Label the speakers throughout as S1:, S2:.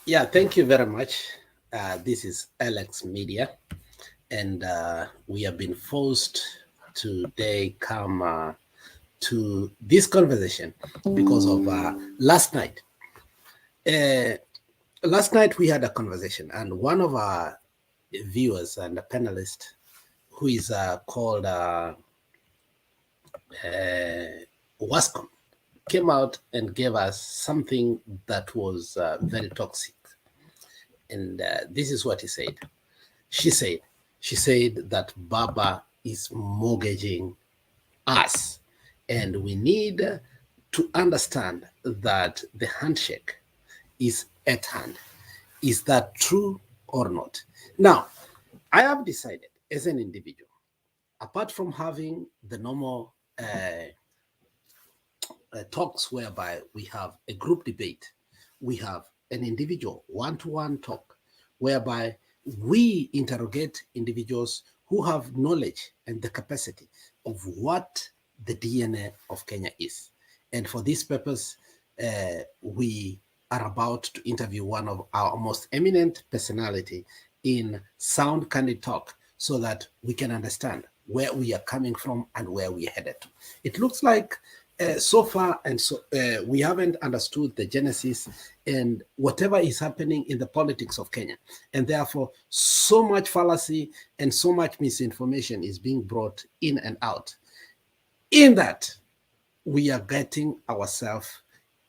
S1: Yeah, thank you very much. This is Alex Media, and we have been forced today come to this conversation because of last night. Uh, Last night we had a conversation, and one of our viewers and a panelist who is called Wascom came out and gave us something that was very toxic. And this is what he said. She said, she said that Baba is mortgaging us, and we need to understand that the handshake is at hand. Is that true or not? Now, I have decided as an individual, apart from having the normal talks whereby we have a group debate, we have an individual one to one talk whereby we interrogate individuals who have knowledge and the capacity of what the DNA of Kenya is. And for this purpose, we are about to interview one of our most eminent personality in sound candid talk so that we can understand where we are coming from and where we are headed to. It looks like so far and so we haven't understood the genesis and whatever is happening in the politics of Kenya, and therefore so much fallacy and so much misinformation is being brought in and out. In that, we are getting ourselves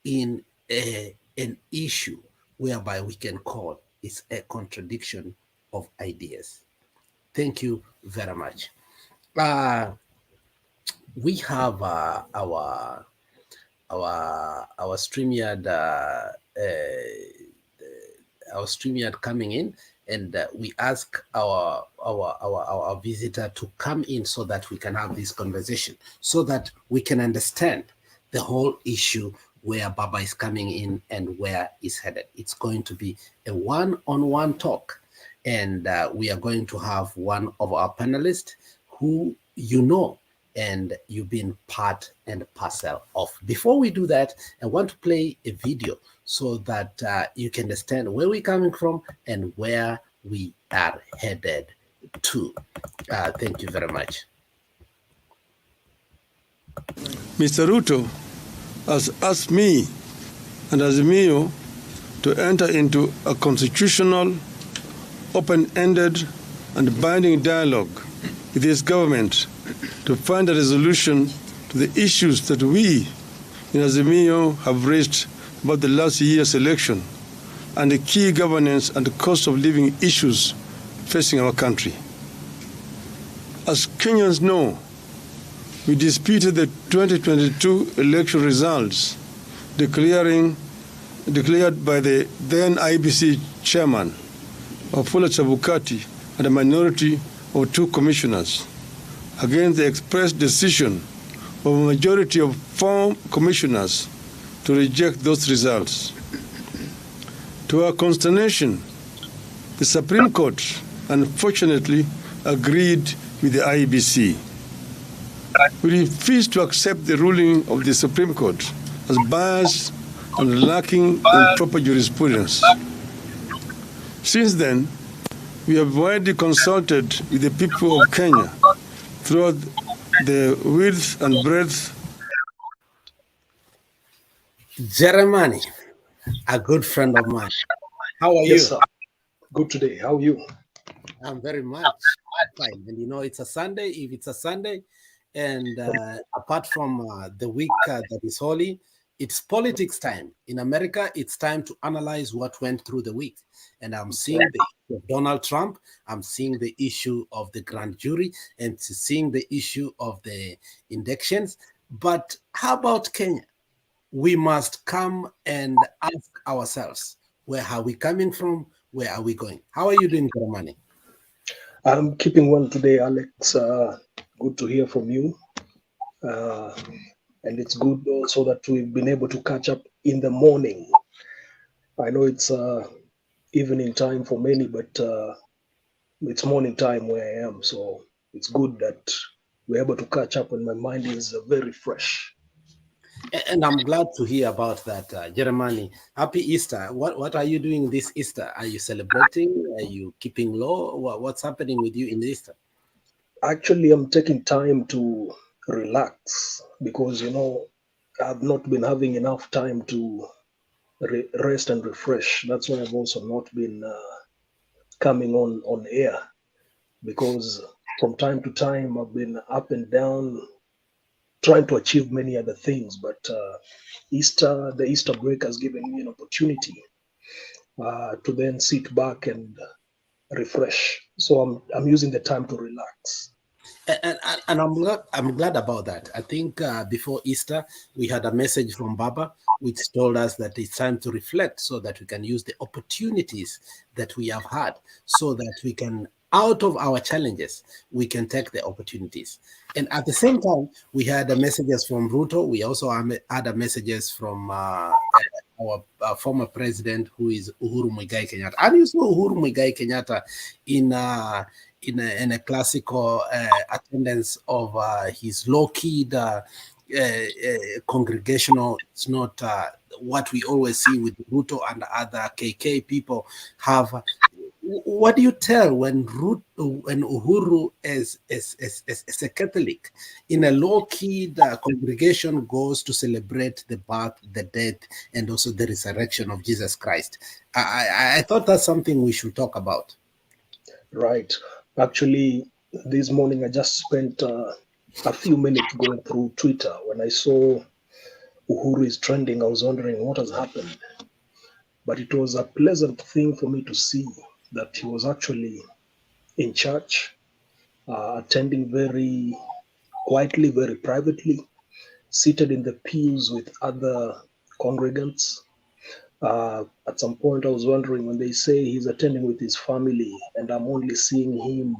S1: in an issue whereby we can call it's a contradiction of ideas. Thank you very much. Uh, we have our StreamYard coming in, and we ask our visitor to come in so that we can have this conversation, so that we can understand the whole issue where Baba is coming in and where is headed. It's going to be a one-on-one talk, and we are going to have one of our panelists who and you've been part and parcel of. Before we do that, I want to play a video so that you can understand where we're coming from and where we are headed to. Thank you very much.
S2: Mr. Ruto has asked me and Azimio to enter into a constitutional, open-ended and binding dialogue with his government to find a resolution to the issues that we in Azimio have raised about the last year's election and the key governance and cost of living issues facing our country. As Kenyans know, we disputed the 2022 election results declared by the then IBC chairman, Wafula Chebukati, and a minority of 2 commissioners against the express decision of a majority of 4 commissioners to reject those results. To our consternation, the Supreme Court unfortunately agreed with the IBC. We refuse to accept the ruling of the Supreme Court as biased and lacking in proper jurisprudence. Since then, we have widely consulted with the people of Kenya throughout the width and breadth.
S1: Jeremiah, a good friend of mine. How are you?
S3: Yes, sir. Good today. How are you?
S1: I'm very much fine. And it's a Sunday. If it's a Sunday, and apart from the week that is holy, it's politics time. In America, it's time to analyze what went through the week. And I'm seeing the issue of Donald Trump. I'm seeing the issue of the grand jury and seeing the issue of the indictions. But how about Kenya? We must come and ask ourselves, where are we coming from? Where are we going? How are you doing, Karamani?
S3: I'm keeping well today, Alex. Good to hear from you. And it's good also that we've been able to catch up in the morning. I know it's evening time for many, but it's morning time where I am. So it's good that we're able to catch up and my mind is very fresh.
S1: And I'm glad to hear about that, Jeremiah. Happy Easter. What are you doing this Easter? Are you celebrating? Are you keeping low? What's happening with you in Easter?
S3: Actually, I'm taking time to relax because, I've not been having enough time to rest and refresh. That's why I've also not been coming on air because from time to time I've been up and down trying to achieve many other things. But the Easter break has given me an opportunity to then sit back and refresh. So I'm using the time to relax.
S1: And I'm glad about that. I think before Easter we had a message from Baba which told us that it's time to reflect so that we can use the opportunities that we have had, so that we can, out of our challenges, we can take the opportunities. And at the same time, we had the messages from Ruto. We also had the messages from our former president, who is Uhuru Muigai Kenyatta. And you saw Uhuru Muigai Kenyatta in in a classical attendance of his low-key congregational. It's not what we always see with Ruto and other KK people have. What do you tell when Uhuru as a Catholic in a low-key congregation goes to celebrate the birth, the death, and also the resurrection of Jesus Christ? I thought that's something we should talk about.
S3: Right. Actually, this morning I just spent a few minutes going through Twitter. When I saw Uhuru is trending, I was wondering what has happened. But it was a pleasant thing for me to see that he was actually in church, attending very quietly, very privately, seated in the pews with other congregants. At some point, I was wondering when they say he's attending with his family and I'm only seeing him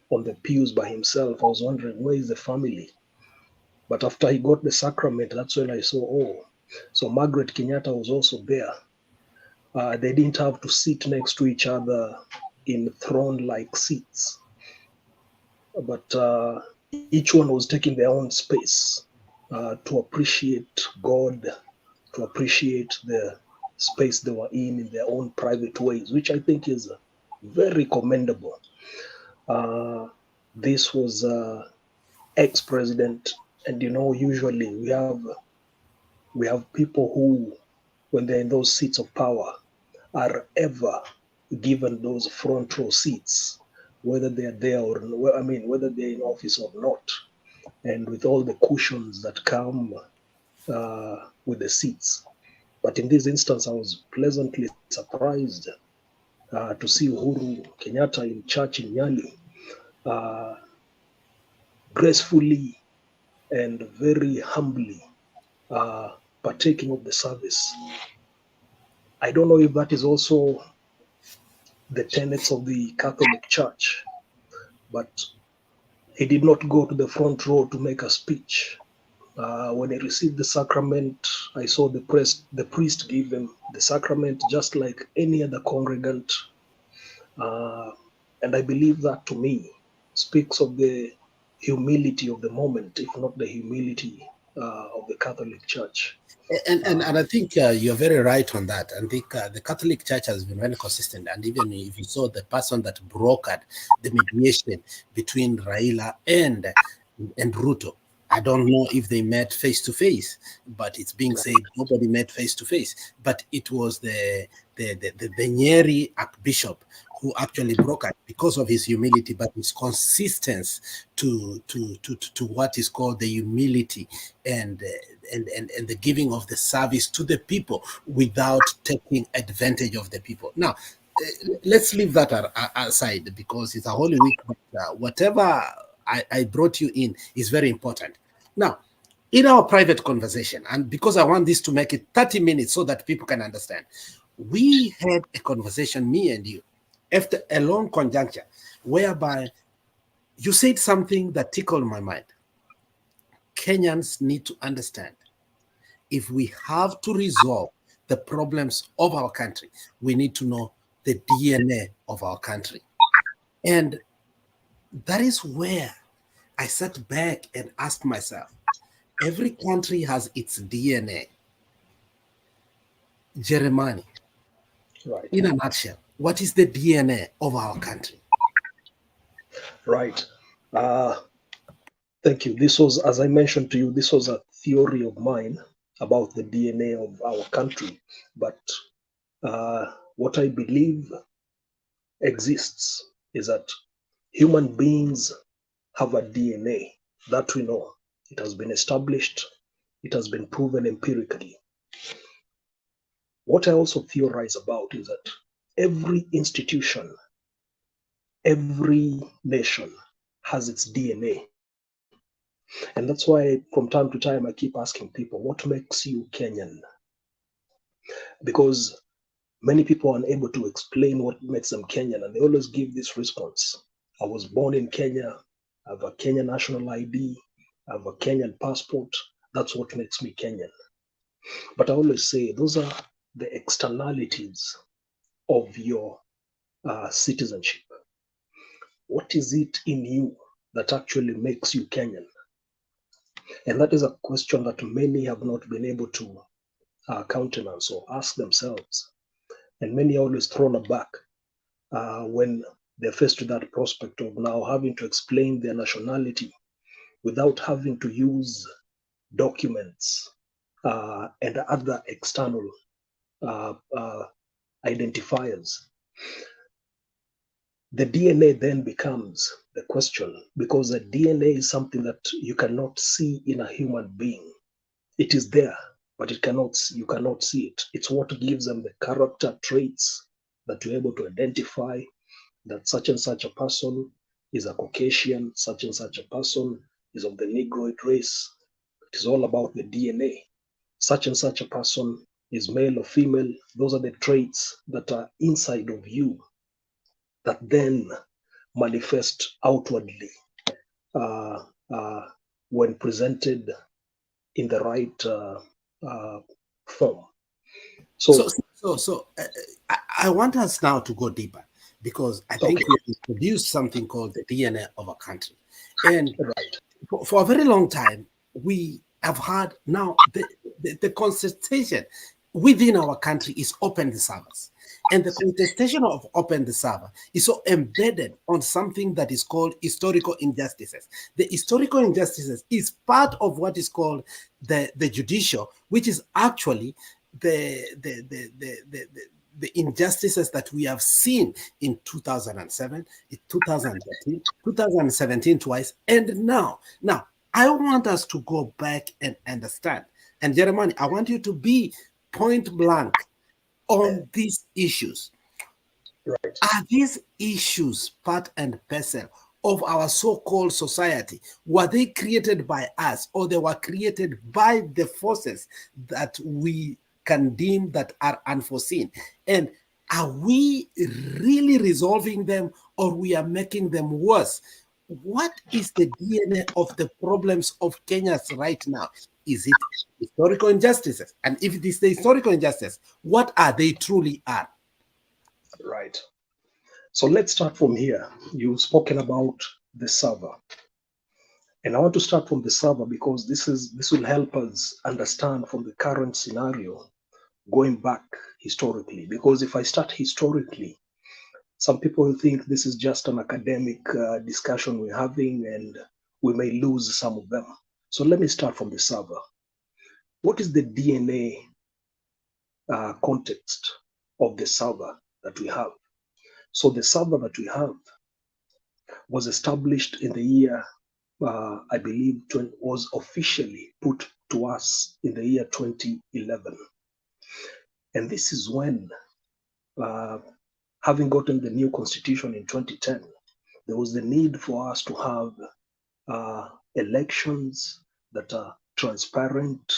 S3: on the pews by himself, I was wondering where is the family? But after he got the sacrament, that's when I saw, oh, so Margaret Kenyatta was also there. They didn't have to sit next to each other in throne like seats, but each one was taking their own space to appreciate God, to appreciate the space they were in their own private ways, which I think is very commendable. Uh, this was ex-president, and usually we have people who, when they're in those seats of power, are ever given those front row seats, whether they're there or I mean, whether they're in office or not, and with all the cushions that come with the seats. But in this instance, I was pleasantly surprised to see Uhuru Kenyatta in church in Nyali, uh, gracefully and very humbly uh, partaking of the service. I don't know if that is also the tenets of the Catholic Church, but he did not go to the front row to make a speech. When he received the sacrament, I saw the priest give him the sacrament just like any other congregant. Uh, and I believe that to me speaks of the humility of the moment, if not the humility of the Catholic Church.
S1: And I think you're very right on that. I think the Catholic Church has been very consistent. And even if you saw the person that brokered the mediation between Raila and Ruto, I don't know if they met face to face, but it's being said nobody met face to face. But it was the Nyeri Archbishop who actually broke it because of his humility, but his consistency to what is called the humility and and the giving of the service to the people without taking advantage of the people. Now, let's leave that aside because it's a holy week. But whatever I brought you in is very important. Now, in our private conversation, and because I want this to make it 30 minutes so that people can understand, we had a conversation, me and you, after a long conjuncture, whereby you said something that tickled my mind. Kenyans need to understand, if we have to resolve the problems of our country, we need to know the DNA of our country. And that is where I sat back and asked myself, Every country has its DNA. Jeremiah,
S3: Right.
S1: in a nutshell, what is the DNA of our country?
S3: Right. Uh, Thank you. This was, as I mentioned to you, this was a theory of mine about the DNA of our country. But what I believe exists is that human beings have a DNA that we know. It has been established, it has been proven empirically. What I also theorize about is that every institution, every nation has its DNA. And that's why from time to time I keep asking people, what makes you Kenyan? Because many people are unable to explain what makes them Kenyan, and they always give this response: I was born in Kenya, I have a Kenyan national ID, I have a Kenyan passport. That's what makes me Kenyan. But I always say those are the externalities of your citizenship. What is it in you that actually makes you Kenyan? And that is a question that many have not been able to countenance or ask themselves. And many are always thrown aback when they're faced with that prospect of now having to explain their nationality without having to use documents and other external uh, uh, identifiers. The DNA then becomes the question, because the DNA is something that you cannot see in a human being. It is there, but you cannot see it. It's what gives them the character traits that you're able to identify that such and such a person is a Caucasian, such and such a person is of the Negroid race. It is all about the DNA. Such and such a person is male or female. Those are the traits that are inside of you that then manifest outwardly uh, uh, when presented in the right form.
S1: So,
S3: So,
S1: I want us now to go deeper because I think
S3: okay,
S1: we have introduced something called the DNA of a country. And
S3: right,
S1: for a very long time, we have had now the contestation within our country is open the servers. And the contestation of open the server is so embedded on something that is called historical injustices. The historical injustices is part of what is called the judicial, which is actually the injustices that we have seen in 2007, in 2013, 2017 twice, and now. Now, I want us to go back and understand. And Jeremiah, I want you to be point blank on these issues.
S3: right,
S1: Are these issues part and parcel of our so-called society? Were they created by us, or they were created by the forces that we can deem that are unforeseen? And are we really resolving them, or we are making them worse? What is the DNA of the problems of Kenya's right now? Is it historical injustices? And if it is the historical injustice, what are they truly are?
S3: right. So let's start from here. You've spoken about the server. And I want to start from the server because this will help us understand from the current scenario going back historically. Because if I start historically, some people will think this is just an academic discussion we're having and we may lose some of them. So let me start from the server. What is the DNA context of the server that we have? So the server that we have was established in the year, I believe, was officially put to us in the year 2011. And this is when, uh, having gotten the new constitution in 2010, there was the need for us to have elections that are transparent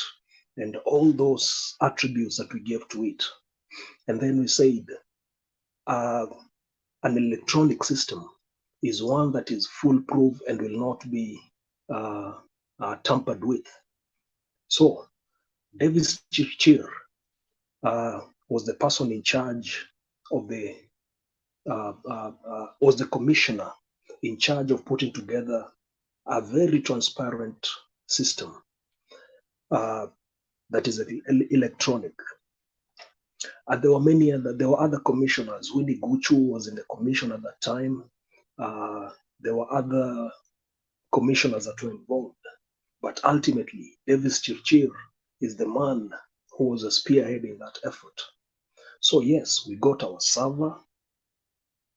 S3: and all those attributes that we gave to it. And then we said, uh, an electronic system is one that is foolproof and will not be tampered with. So Davis Chir was the person in charge of was the commissioner in charge of putting together a very transparent system. that is electronic. And there were other commissioners. Winnie Guchu was in the commission at that time. There were other commissioners that were involved. But ultimately, Davis Chirchir is the man who was spearheading that effort. So yes, we got our server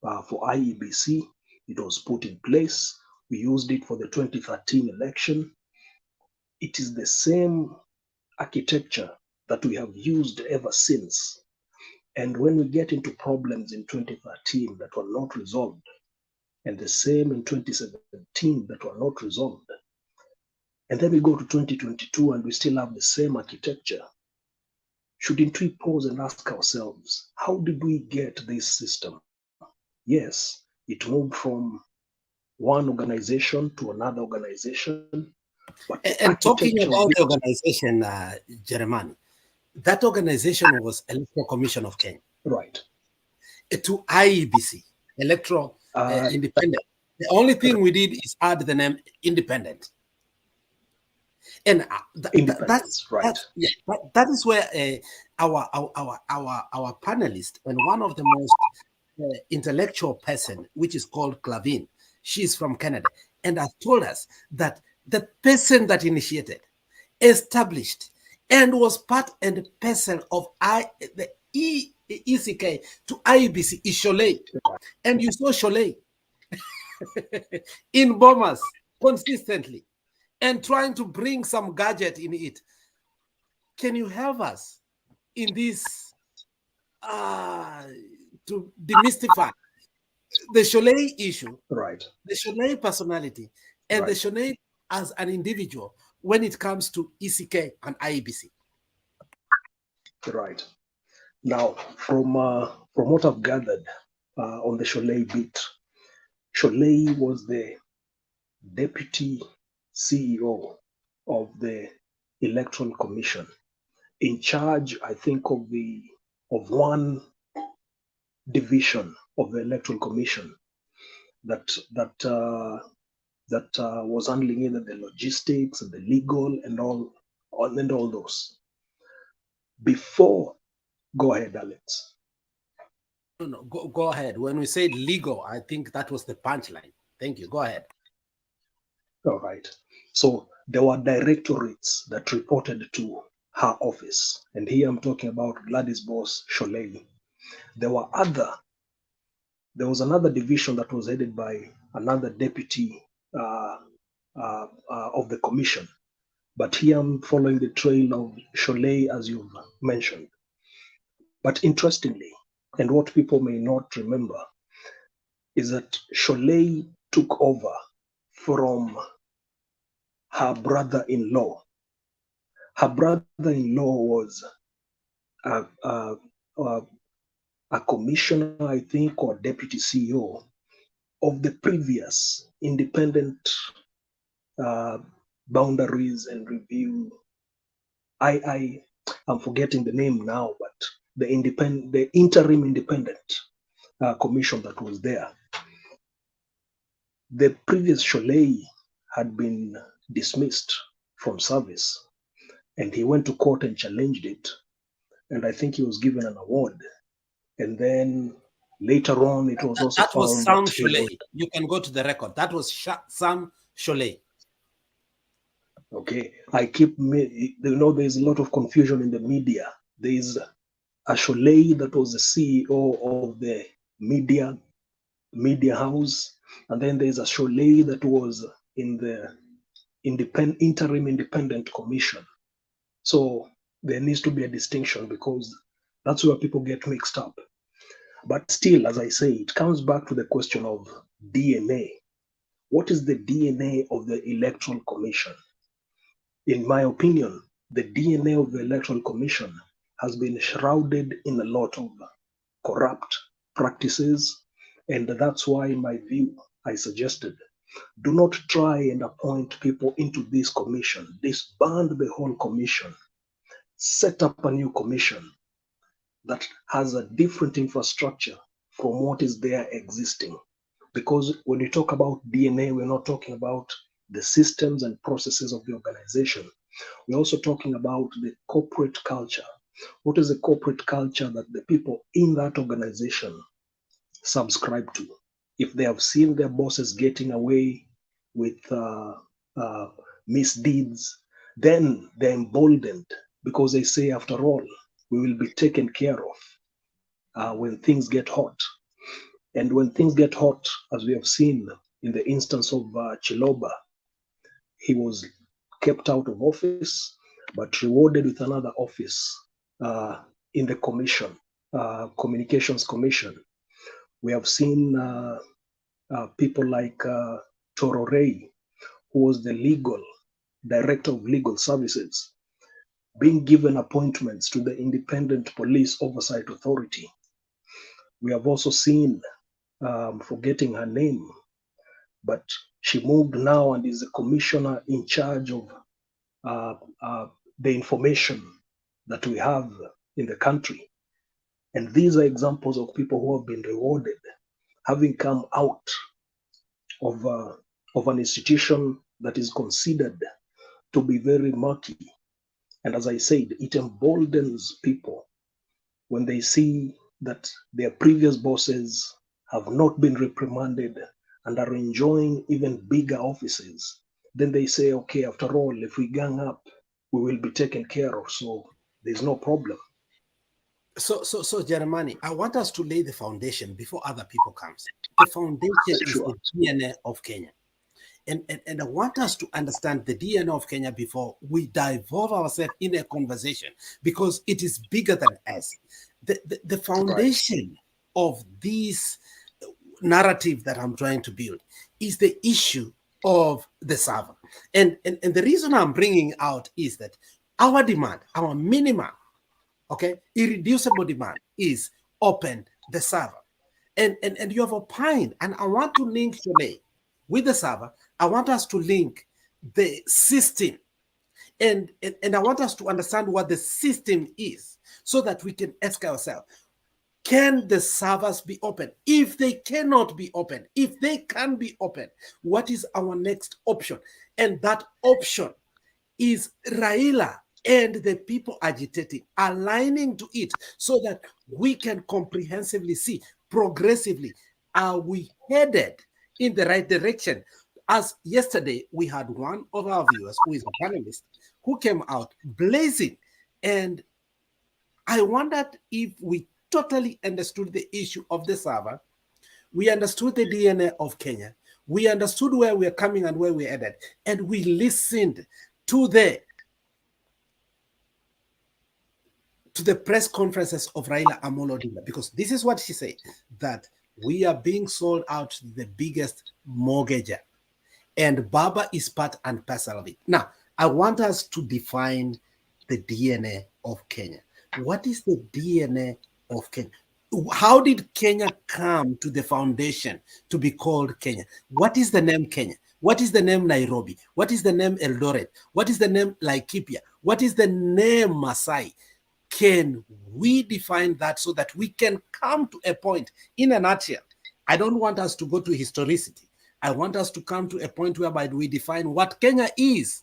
S3: for IEBC. It was put in place. We used it for the 2013 election. It is the same architecture that we have used ever since. And when we get into problems in 2013 that were not resolved, and the same in 2017 that were not resolved, and then we go to 2022 and we still have the same architecture, shouldn't we pause and ask ourselves, how did we get this system? Yes, it moved from one organization to another organization. But
S1: And talking about the organization, Jeremiah, that organization was Electoral Commission of Kenya.
S3: Right.
S1: To IEBC, Electoral Independent. The only thing we did is add the name independent. And that's right. That is where our panelist and one of the most intellectual person, which is called Clavin, she's from Canada, and has told us that the person that initiated, established, and was part and parcel of the ECK to IEBC is Cholet. And you saw Cholet in Bomas consistently and trying to bring some gadget in it. Can you help us in this to demystify the Cholet issue,
S3: right?
S1: The Cholet personality, and the Cholet as an individual when it comes to ECK and IEBC?
S3: Right. Now, from what I've gathered on the Cholet bit, Cholet was the deputy CEO of the Electoral Commission, in charge, I think, of one division of the Electoral Commission that was handling either the logistics and the legal and all those. Before, go ahead, Alex.
S1: No, go ahead. When we said legal, I think that was the punchline. Thank you. Go ahead.
S3: All right. So there were directorates that reported to her office. And here I'm talking about Gladys Boss Cholet. There was another division that was headed by another deputy of the commission. But here I'm following the trail of Cholet, as you've mentioned. But interestingly, and what people may not remember, is that Cholet took over from her brother-in-law. Her brother-in-law was a commissioner, I think, or deputy CEO of the previous independent boundaries and review. I'm forgetting the name now, but the interim independent commission that was there. The previous Cholet had been dismissed from service, and he went to court and challenged it, and I think he was given an award. And then later on, it was also
S1: that was Sam Cholet. You can go to the record. That was Sam Cholet.
S3: Okay, there's a lot of confusion in the media. There's a Cholet that was the CEO of the media house, and then there's a Cholet that was in the interim independent commission. So there needs to be a distinction, because that's where people get mixed up. But still, as I say, it comes back to the question of DNA. What is the DNA of the Electoral Commission? In my opinion, the DNA of the Electoral Commission has been shrouded in a lot of corrupt practices, and that's why, in my view, I suggested, do not try and appoint people into this commission. Disband the whole commission. Set up a new commission that has a different infrastructure from what is there existing. Because when we talk about DNA, we're not talking about the systems and processes of the organization. We're also talking about the corporate culture. What is the corporate culture that the people in that organization subscribe to? If they have seen their bosses getting away with misdeeds, then they're emboldened because they say, after all, we will be taken care of when things get hot. And when things get hot, as we have seen in the instance of Chiloba, he was kept out of office but rewarded with another office in the commission, communications commission. We have seen people like Toro Ray, who was the legal director of legal services, being given appointments to the Independent Police Oversight Authority. We have also seen, forgetting her name, but she moved now and is the commissioner in charge of the information that we have in the country. And these are examples of people who have been rewarded, having come out of an institution that is considered to be very murky. And as I said, it emboldens people when they see that their previous bosses have not been reprimanded and are enjoying even bigger offices. Then they say, okay, after all, if we gang up, we will be taken care of. So there's no problem.
S1: So, Jeremani, I want us to lay the foundation before other people comes. The foundation is the DNA of Kenya. And I want us to understand the DNA of Kenya before we devolve ourselves in a conversation, because it is bigger than us. The foundation of this narrative that I'm trying to build is the issue of the server. And the reason I'm bringing out is that our demand, our minimum, okay, irreducible demand is open the server. And you have opined, and I want to link today with the server. I want us to link the system, and I want us to understand what the system is so that we can ask ourselves, can the servers be open? If they cannot be open, if they can be open, what is our next option? And that option is Raila and the people agitating, aligning to it so that we can comprehensively see, progressively, are we headed in the right direction? As yesterday, we had one of our viewers who is a panelist who came out blazing. And I wondered if we totally understood the issue of the server. We understood the DNA of Kenya. We understood where we're coming and where we're headed. And we listened to the press conferences of Raila Amolo Odinga, because this is what she said, that we are being sold out to the biggest mortgager. And Baba is part and parcel of it. Now, I want us to define the DNA of Kenya. What is the DNA of Kenya? How did Kenya come to the foundation to be called Kenya? What is the name Kenya? What is the name Nairobi? What is the name Eldoret? What is the name Laikipia? What is the name Masai? Can we define that so that we can come to a point, in a nutshell? I don't want us to go to historicity. I want us to come to a point whereby we define what Kenya is,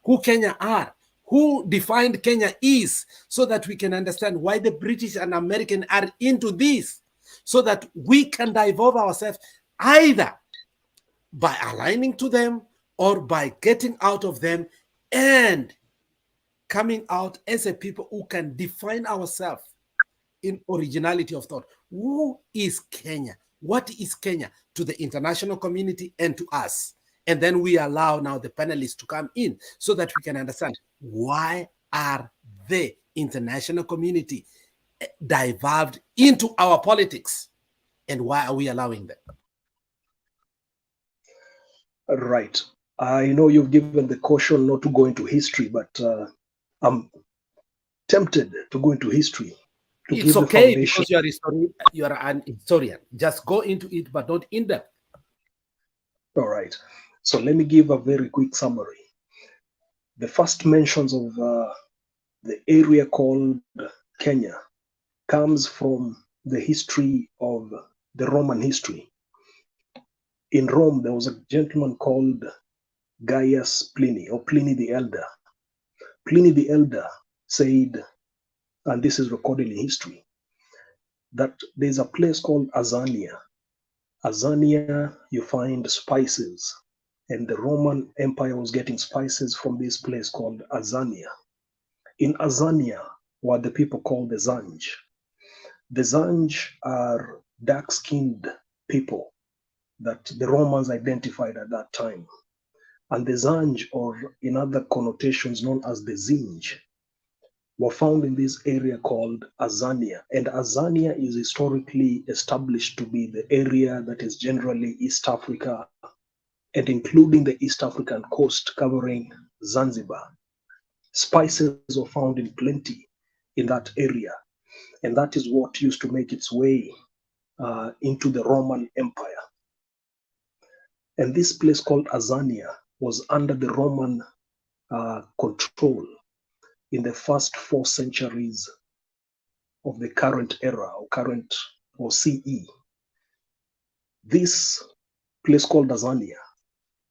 S1: who Kenya are, who defined Kenya is, so that we can understand why the British and American are into this, so that we can devolve ourselves either by aligning to them or by getting out of them and coming out as a people who can define ourselves in originality of thought. Who is Kenya? What is Kenya to the international community and to us? And then we allow now the panelists to come in so that we can understand, why are the international community devolved into our politics, and why are we allowing them?
S3: Right. I know you've given the caution not to go into history, but I'm tempted to go into history.
S1: It's okay, because you are an historian. Just go into it, but not in depth.
S3: All right. So let me give a very quick summary. The first mentions of the area called Kenya comes from the history of the Roman history. In Rome, there was a gentleman called Gaius Pliny, or Pliny the Elder. Pliny the Elder said, and this is recorded in history, that there's a place called Azania. Azania, you find spices, and the Roman Empire was getting spices from this place called Azania. In Azania were the people called the Zanj. The Zanj are dark-skinned people that the Romans identified at that time. And the Zanj, or in other connotations known as the Zinj, were found in this area called Azania. And Azania is historically established to be the area that is generally East Africa and including the East African coast covering Zanzibar. Spices were found in plenty in that area. And that is what used to make its way into the Roman Empire. And this place called Azania was under the Roman control in the first 4 centuries of the current era or CE. This place called Azania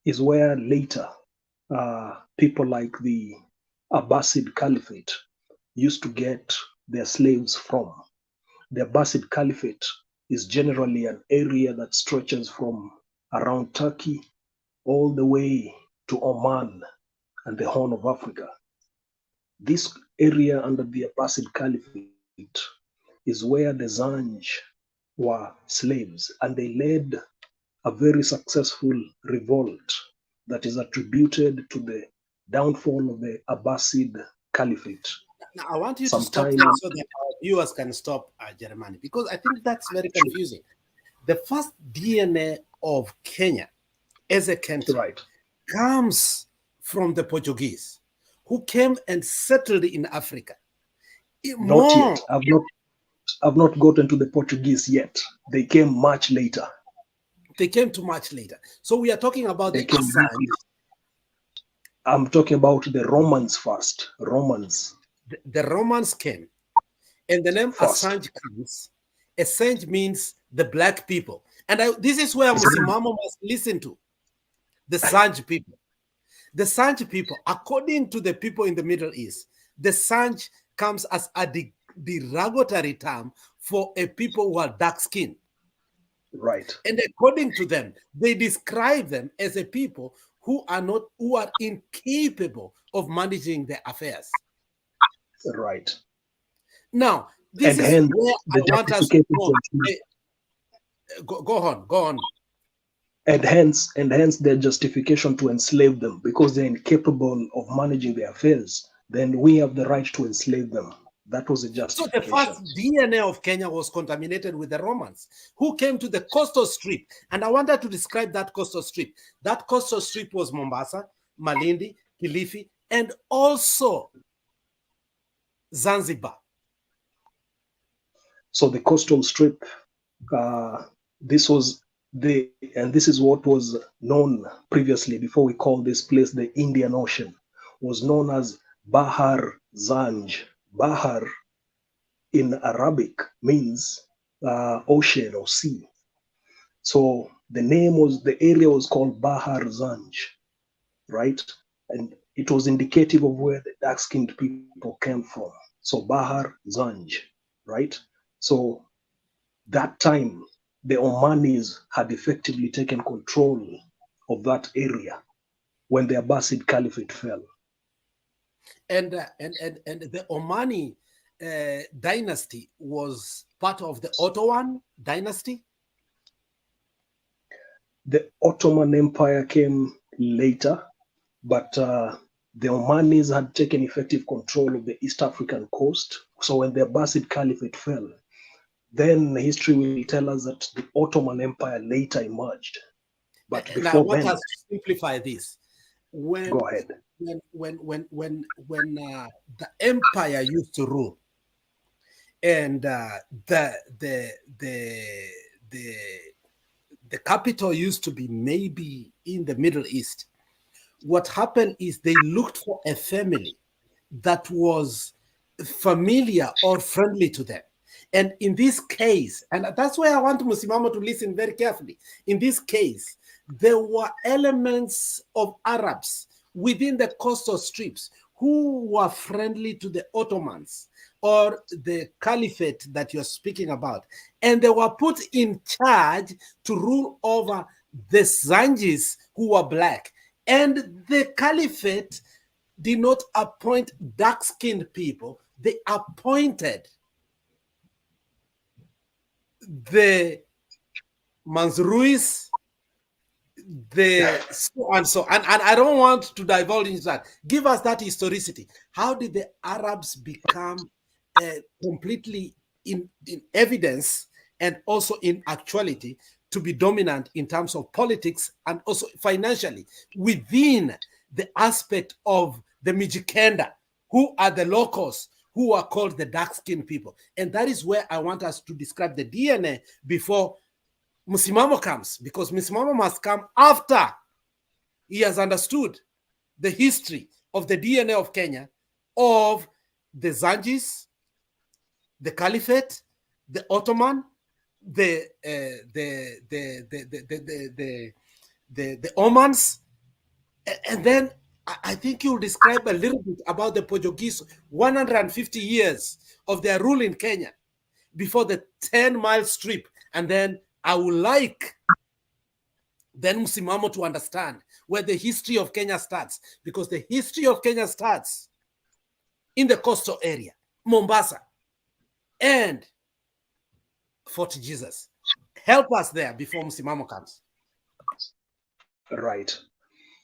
S3: is where later people like the Abbasid Caliphate used to get their slaves from. The Abbasid Caliphate is generally an area that stretches from around Turkey all the way to Oman and the Horn of Africa. This area under the Abbasid Caliphate is where the Zanj were slaves, and they led a very successful revolt that is attributed to the downfall of the Abbasid Caliphate.
S1: Now, I want you to stop there so that our viewers can stop Jeremiah, because I think that's very confusing. The first DNA of Kenya as a country comes from the Portuguese, who came and settled in Africa.
S3: Not yet. I've not gotten to the Portuguese yet. They came much later.
S1: They came to much later. So we are talking about the Assange.
S3: I'm talking about the Romans first. Romans.
S1: The Romans came, and the name first. Assange comes. Assange means the black people. And this is where Musimamo must listen to. The Sanj people. The Sanj people, according to the people in the Middle East, the Sanj comes as a derogatory term for a people who are dark-skinned.
S3: Right.
S1: And according to them, they describe them as a people who are incapable of managing their affairs.
S3: Right.
S1: Now, this is where I want us to go. Go on.
S3: And hence their justification to enslave them, because they're incapable of managing their affairs, then we have the right to enslave them. That was a justification.
S1: So the first DNA of Kenya was contaminated with the Romans, who came to the coastal strip. And I wanted to describe that coastal strip. That coastal strip was Mombasa, Malindi, Kilifi, and also Zanzibar.
S3: So the coastal strip, this is what was known previously, before we called this place the Indian Ocean, was known as Bahar Zanj. Bahar in Arabic means ocean or sea. So the area was called Bahar Zanj, right? And it was indicative of where the dark-skinned people came from. So Bahar Zanj, right? So that time, the Omanis had effectively taken control of that area when the Abbasid Caliphate fell.
S1: And the Omani dynasty was part of the Ottoman dynasty?
S3: The Ottoman Empire came later, but the Omanis had taken effective control of the East African coast. So when the Abbasid Caliphate fell, then history will tell us that the Ottoman Empire later emerged. But before
S1: now, I want
S3: then,
S1: us to simplify this.
S3: Go ahead.
S1: When the empire used to rule, and the capital used to be maybe in the Middle East, what happened is they looked for a family that was familiar or friendly to them. And in this case, and that's why I want Musimamo to listen very carefully. In this case, there were elements of Arabs within the coastal strips who were friendly to the Ottomans or the caliphate that you're speaking about, and they were put in charge to rule over the Zanjis who were black. And the caliphate did not appoint dark-skinned people, they appointed the Mansuris, and I don't want to divulge into that. Give us that historicity. How did the Arabs become completely in evidence and also in actuality to be dominant in terms of politics and also financially within the aspect of the Mijikenda, who are the locals, who are called the dark-skinned people? And that is where I want us to describe the DNA before Msimamo comes, because Msimamo must come after he has understood the history of the DNA of Kenya, of the Zanjis, the Caliphate, the Ottoman, the Omans, and then I think you'll describe a little bit about the Portuguese 150 years of their rule in Kenya before the 10-mile strip, and then I would like then Msimamo to understand where the history of Kenya starts, because the history of Kenya starts in the coastal area, Mombasa, and Fort Jesus. Help us there before Msimamo comes.
S3: Right.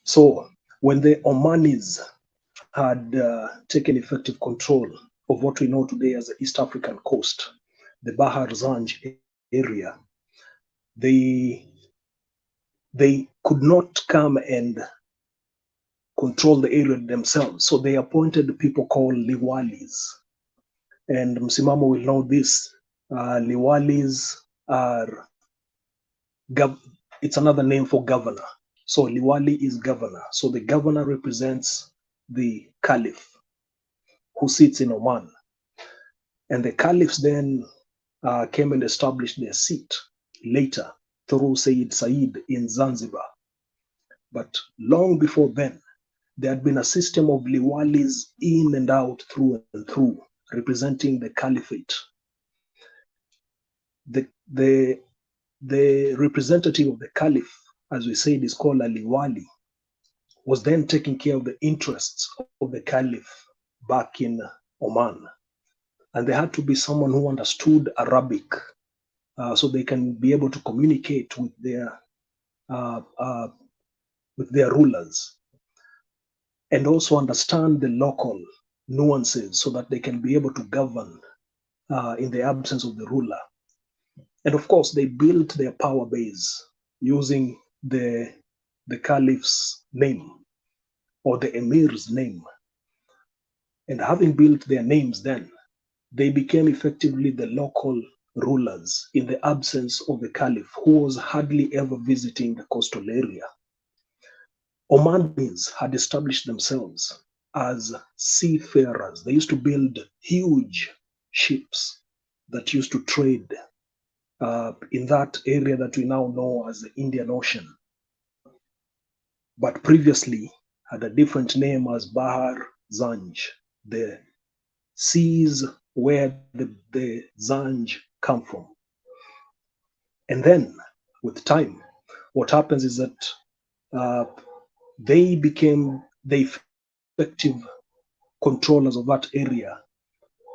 S3: So when the Omanis had taken effective control of what we know today as the East African coast, the Bahar Zanj area, they could not come and control the area themselves. So they appointed people called Liwalis. And Msimamo will know this. Liwalis are, it's another name for governor. So Liwali is governor. So the governor represents the caliph who sits in Oman. And the caliphs then came and established their seat later through Sayyid Said in Zanzibar. But long before then, there had been a system of Liwalis in and out, through and through, representing the caliphate. The representative of the caliph, as we said, is called a Liwali, was then taking care of the interests of the caliph back in Oman. And there had to be someone who understood Arabic so they can be able to communicate with their rulers, and also understand the local nuances so that they can be able to govern in the absence of the ruler. And of course, they built their power base using the caliph's name or the emir's name. And having built their names, then they became effectively the local rulers in the absence of the caliph, who was hardly ever visiting the coastal area. Omanis had established themselves as seafarers. They used to build huge ships that used to trade in that area that we now know as the Indian Ocean, but previously had a different name as Bahar Zanj, the seas where the Zanj come from. And then with time, what happens is that they became the effective controllers of that area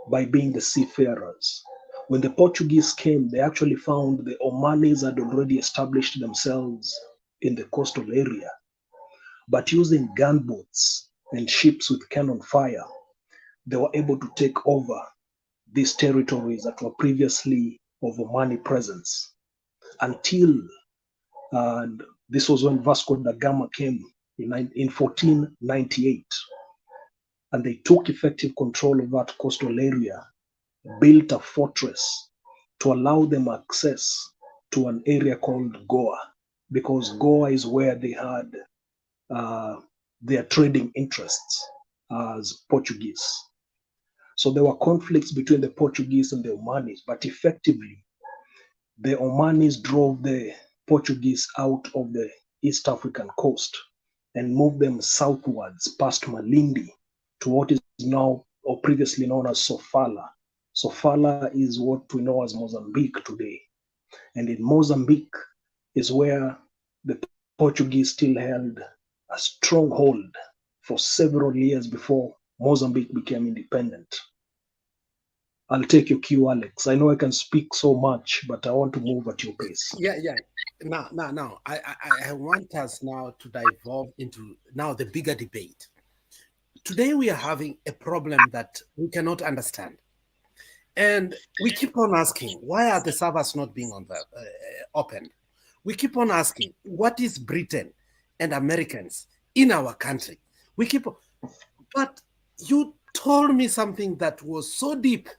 S3: by being the seafarers. When the Portuguese came, they actually found the Omanis had already established themselves in the coastal area, but using gunboats and ships with cannon fire, they were able to take over these territories that were previously of Omani presence, until this was when Vasco da Gama came in 1498, and they took effective control of that coastal area, built a fortress to allow them access to an area called Goa, because Goa is where they had their trading interests as Portuguese. So there were conflicts between the Portuguese and the Omanis, but effectively, the Omanis drove the Portuguese out of the East African coast and moved them southwards past Malindi to what is now or previously known as Sofala. Sofala is what we know as Mozambique today. And in Mozambique is where the Portuguese still held a stronghold for several years before Mozambique became independent. I'll take your cue, Alex. I know I can speak so much, but I want to move at your pace.
S1: Yeah, yeah. Now, I want us now to dive into now the bigger debate. Today we are having a problem that we cannot understand. And we keep on asking, why are the servers not being opened? We keep on asking, what is Britain and Americans in our country? We keep on, but you told me something that was so deep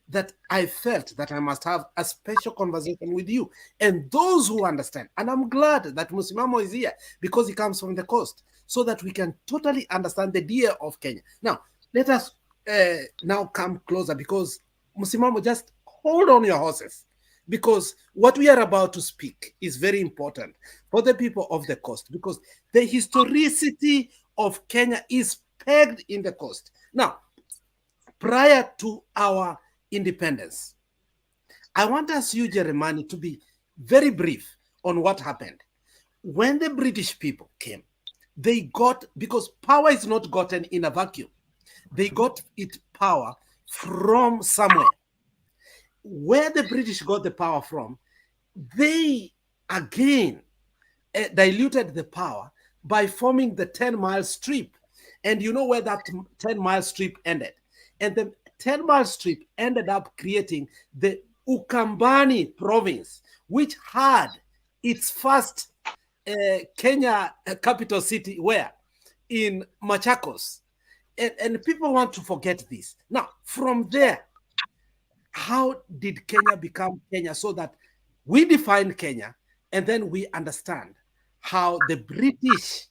S1: that I felt that I must have a special conversation with you and those who understand. And I'm glad that Musimamo is here because he comes from the coast so that we can totally understand the idea of Kenya. Now, let us now come closer because Musimamo, just hold on your horses because what we are about to speak is very important for the people of the coast because the historicity of Kenya is pegged in the coast. Now, prior to our independence, I want us, you, Jeremani, to be very brief on what happened. When the British people came, they got, because power is not gotten in a vacuum, they got its power from somewhere. Where the British got the power from, they again diluted the power by forming the 10-mile strip. And you know where that 10-mile strip ended. And the 10-mile strip ended up creating the Ukambani province, which had its first Kenya capital city where? In Machakos. And people want to forget this. Now, from there, how did Kenya become Kenya so that we define Kenya and then we understand how the British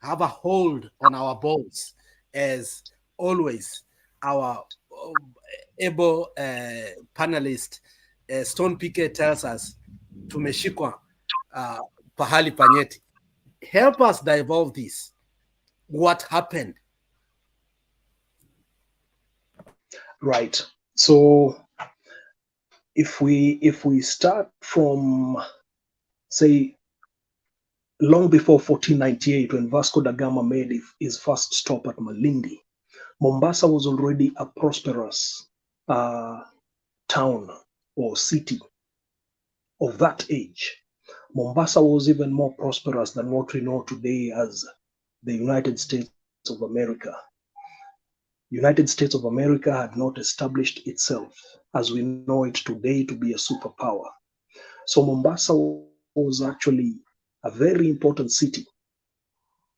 S1: have a hold on our bones as always our able panelist Stone PK tells us tumeshikwa pahali panyeti. Help us divulge this. What happened?
S3: Right. So if we start from, say, long before 1498, when Vasco da Gama made his first stop at Malindi, Mombasa was already a prosperous town or city of that age. Mombasa was even more prosperous than what we know today as the United States of America. United States of America had not established itself as we know it today to be a superpower. So Mombasa was actually a very important city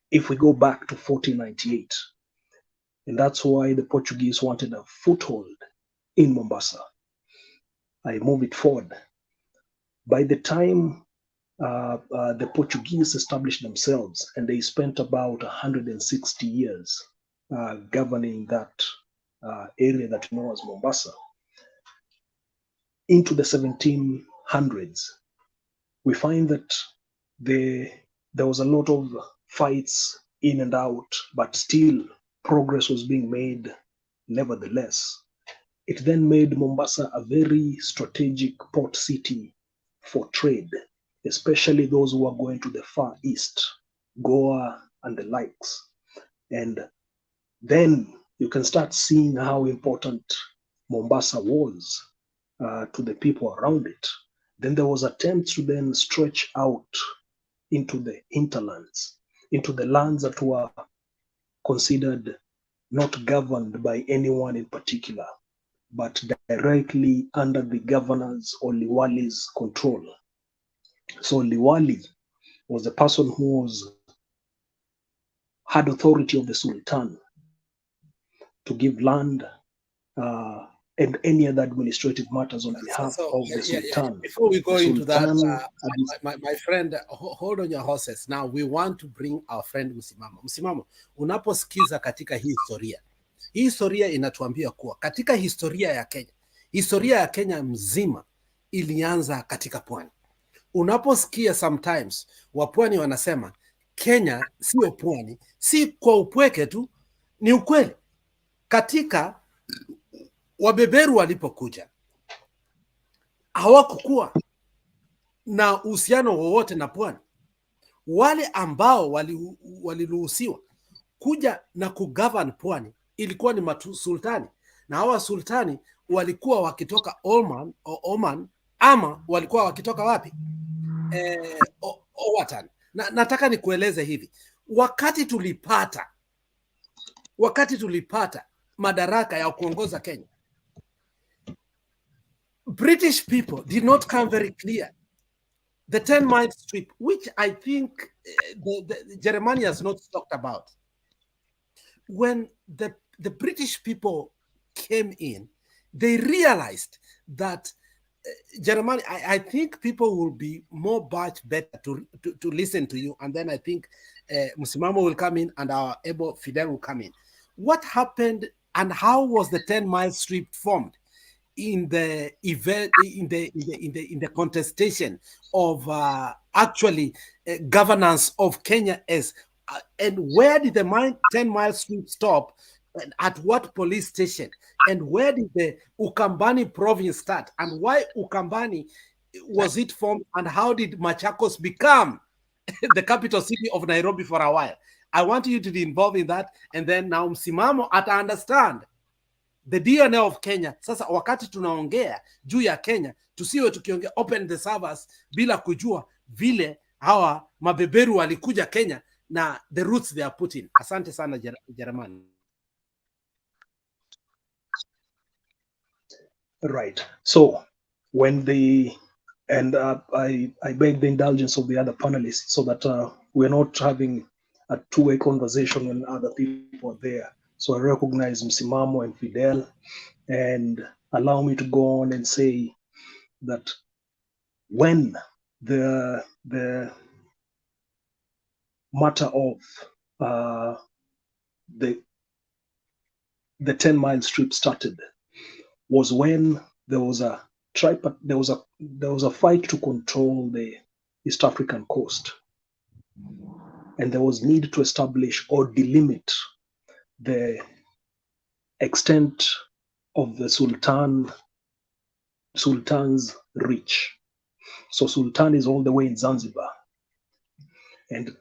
S3: if we go back to 1498. And that's why the Portuguese wanted a foothold in Mombasa. I move it forward. By the time the Portuguese established themselves, and they spent about 160 years governing that area that we know as Mombasa, into the 1700s, we find that there was a lot of fights in and out, but still progress was being made nevertheless. It then made Mombasa a very strategic port city for trade, especially those who are going to the Far East, Goa and the likes. And then you can start seeing how important Mombasa was to the people around it. Then there was attempts to then stretch out into the hinterlands, into the lands that were considered not governed by anyone in particular, but directly under the governor's or Liwali's control. So Liwali was the person who had authority of the Sultan to give land and any other administrative matters on behalf of the Sultan.
S1: Before we go into that, my friend, hold on your horses. Now we want to bring our friend Msimamo. Msimamo, unaposikiza katika hii historia inatuambia kuwa katika historia ya Kenya mzima ilianza katika pwani. Unaposikia sometimes wapwani wanasema Kenya sio pwani, si kwa upweke tu, Ni ukweli. Katika wabeberu walipokuja hawakukuwa na uhusiano wowote na pwani. Wale ambao waliruhusiwa kuja na kugovern pwani ilikuwa ni masultani, na hawa sultani walikuwa wakitoka Oman ama walikuwa wakitoka wapi? Owatan. Nataka nikueleze hivi, wakati tulipata madaraka ya kuongoza Kenya, British people did not come very clear. The 10-mile strip, which I think Jeremiah has not talked about. When the British people came in, they realized that Jeremiah, I think people will be much better to listen to you, and then I think Musimamo will come in and our Ebo Fidel will come in. What happened and how was the 10-mile strip formed in the event, in the contestation of actually governance of Kenya as and where did the 10-mile strip stop, and at what police station, and where did the Ukambani province start, and why Ukambani was it formed, and how did Machakos become the capital city of Nairobi for a while? I want you to be involved in that, and then now Msimamo ata understand the DNA of Kenya. Sasa wakati tunaongea juu ya Kenya, tusiwe tukiongea open the servers bila kujua vile hawa mabeberu walikuja Kenya na the roots they are put in. Asante sana Jeremiah.
S3: Right. So when I beg the indulgence of the other panelists so that we're not having a two-way conversation when other people are there. So I recognize Msimamo and Fidel, and allow me to go on and say that when the matter of the 10-mile strip started was when there was a fight to control the East African coast, and there was need to establish or delimit the extent of the Sultan's reach. So Sultan is all the way in Zanzibar, and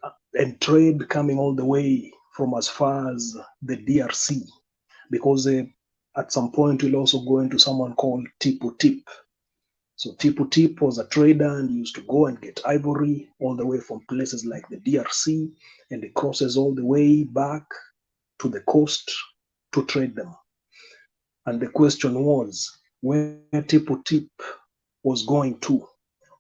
S3: trade coming all the way from as far as the DRC, because at some point we'll also go into someone called Tipu Tip. So Tipu Tip was a trader and used to go and get ivory all the way from places like the DRC, and it crosses all the way back to the coast to trade them. And the question was, where Tipu Tip was going to,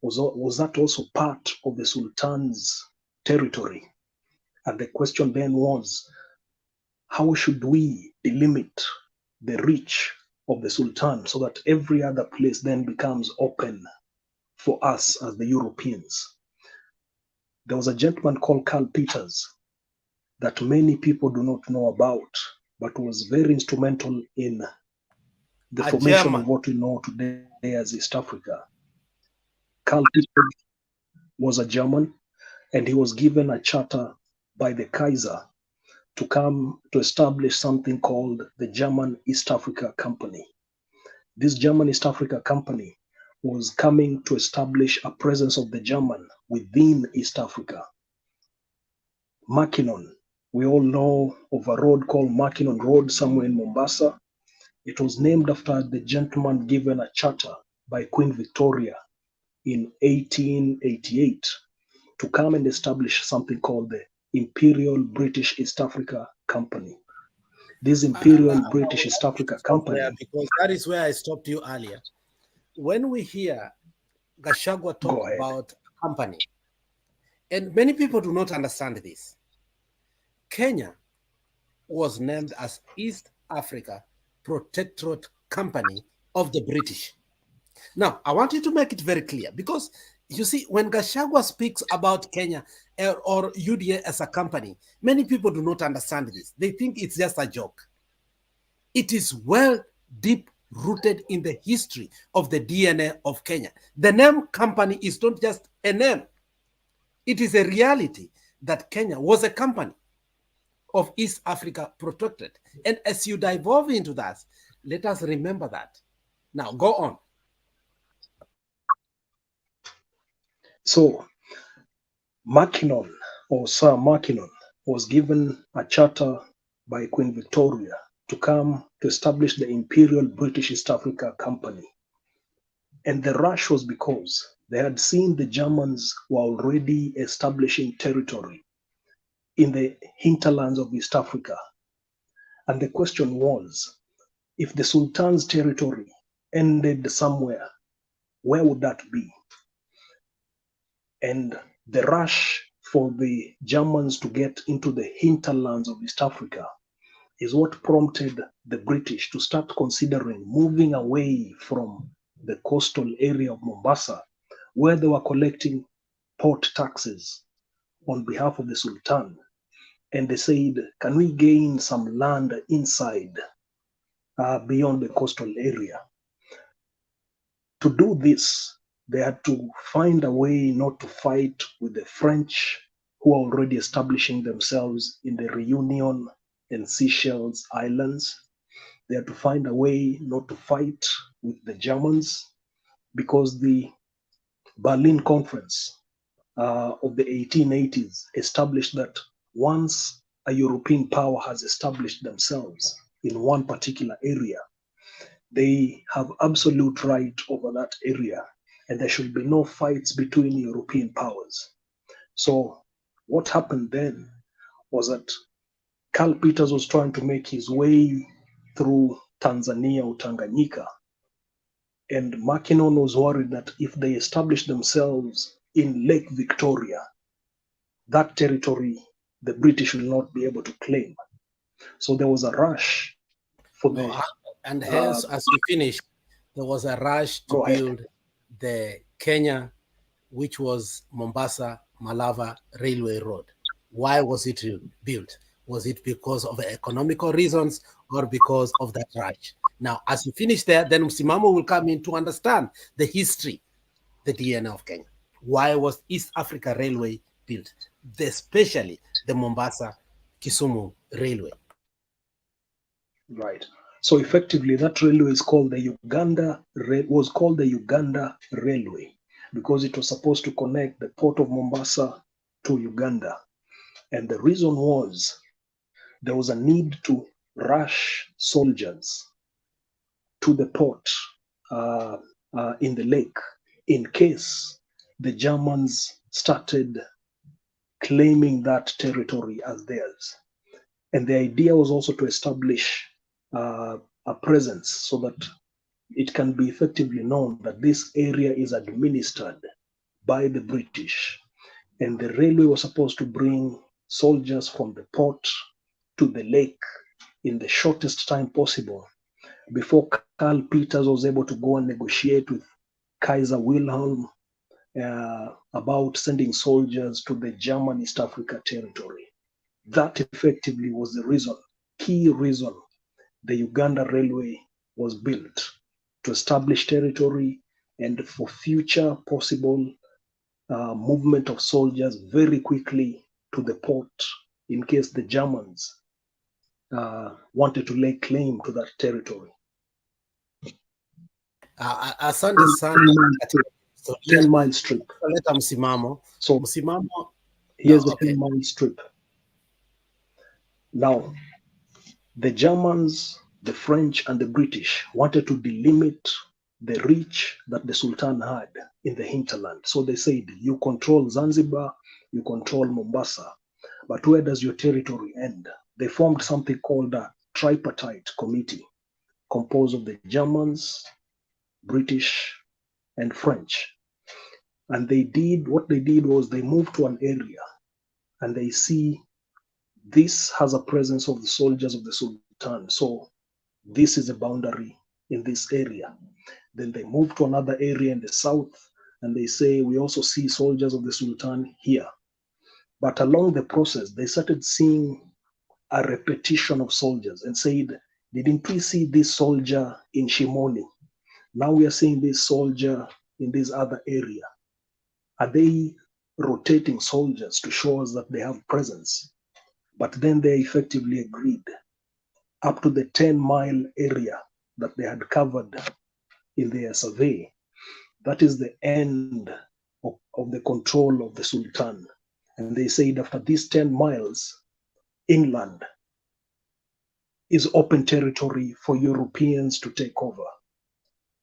S3: was that also part of the Sultan's territory? And the question then was, how should we delimit the reach of the Sultan so that every other place then becomes open for us as the Europeans? There was a gentleman called Karl Peters that many people do not know about, but was very instrumental in the formation of what we know today as East Africa. Karl Peters was a German, and he was given a charter by the Kaiser to come to establish something called the German East Africa Company. This German East Africa Company was coming to establish a presence of the German within East Africa. Makinon, we all know of a road called Makinon Road somewhere in Mombasa. It was named after the gentleman given a charter by Queen Victoria in 1888 to come and establish something called the Imperial British East Africa Company. This Imperial British East Africa Company.
S1: Because that is where I stopped you earlier. When we hear Gachagua talk about a company, and many people do not understand this, Kenya was named as East Africa Protectorate Company of the British. Now, I want you to make it very clear, because you see, when Gachagua speaks about Kenya or UDA as a company, many people do not understand this. They think it's just a joke. It is well deep rooted in the history of the DNA of Kenya. The name company is not just a name. It is a reality that Kenya was a company of East Africa protected. And as you dive into that, let us remember that. Now, go on.
S3: So, Mackinnon, or Sir Mackinnon, was given a charter by Queen Victoria to come to establish the Imperial British East Africa Company. And the rush was because they had seen the Germans were already establishing territory in the hinterlands of East Africa. And the question was, if the Sultan's territory ended somewhere, where would that be? And the rush for the Germans to get into the hinterlands of East Africa is what prompted the British to start considering moving away from the coastal area of Mombasa, where they were collecting port taxes on behalf of the Sultan. And they said, can we gain some land inside, beyond the coastal area? To do this, they had to find a way not to fight with the French, who are already establishing themselves in the Reunion and Seychelles Islands. They had to find a way not to fight with the Germans, because the Berlin Conference of the 1880s established that once a European power has established themselves in one particular area, they have absolute right over that area, and there should be no fights between European powers. So what happened then was that Karl Peters was trying to make his way through Tanzania or Tanganyika, and Mackinnon was worried that if they established themselves in Lake Victoria, that territory the British will not be able to claim. So there was a rush for the.
S1: And hence, as we finished, there was a rush to
S3: Go ahead.
S1: build the Kenya, which was Mombasa Malava Railway Road. Why was it built? Was it because of economical reasons or because of that rush? Now, as you finish there, then Msimamo will come in to understand the history, the DNA of Kenya. Why was East Africa Railway built, especially the Mombasa Kisumu Railway?
S3: Right. So effectively, that railway is called the was called the Uganda Railway because it was supposed to connect the port of Mombasa to Uganda. And the reason was there was a need to rush soldiers to the port in the lake in case the Germans started claiming that territory as theirs. And the idea was also to establish a presence so that it can be effectively known that this area is administered by the British. And the railway was supposed to bring soldiers from the port to the lake in the shortest time possible before Karl Peters was able to go and negotiate with Kaiser Wilhelm about sending soldiers to the German East Africa territory. That effectively was the reason, key reason, the Uganda Railway was built, to establish territory and for future possible movement of soldiers very quickly to the port in case the Germans wanted to lay claim to that territory.
S1: Asante sana. So
S3: 10-mile strip.
S1: Leta msimamo.
S3: So
S1: Msimamo.
S3: here's
S1: No,
S3: the 10-mile strip. Now, the Germans, the French, and the British wanted to delimit the reach that the Sultan had in the hinterland. So they said, you control Zanzibar, you control Mombasa, but where does your territory end? They formed something called a tripartite committee composed of the Germans, British, and French. And what they did was they moved to an area and they see this has a presence of the soldiers of the Sultan. So this is a boundary in this area. Then they move to another area in the south and they say, we also see soldiers of the Sultan here. But along the process, they started seeing a repetition of soldiers and said, didn't we see this soldier in Shimoni? Now we are seeing this soldier in this other area. Are they rotating soldiers to show us that they have presence? but then they effectively agreed up to the 10-mile area that they had covered in their survey. That is the end of the control of the Sultan. And they said after these 10 miles inland is open territory for Europeans to take over.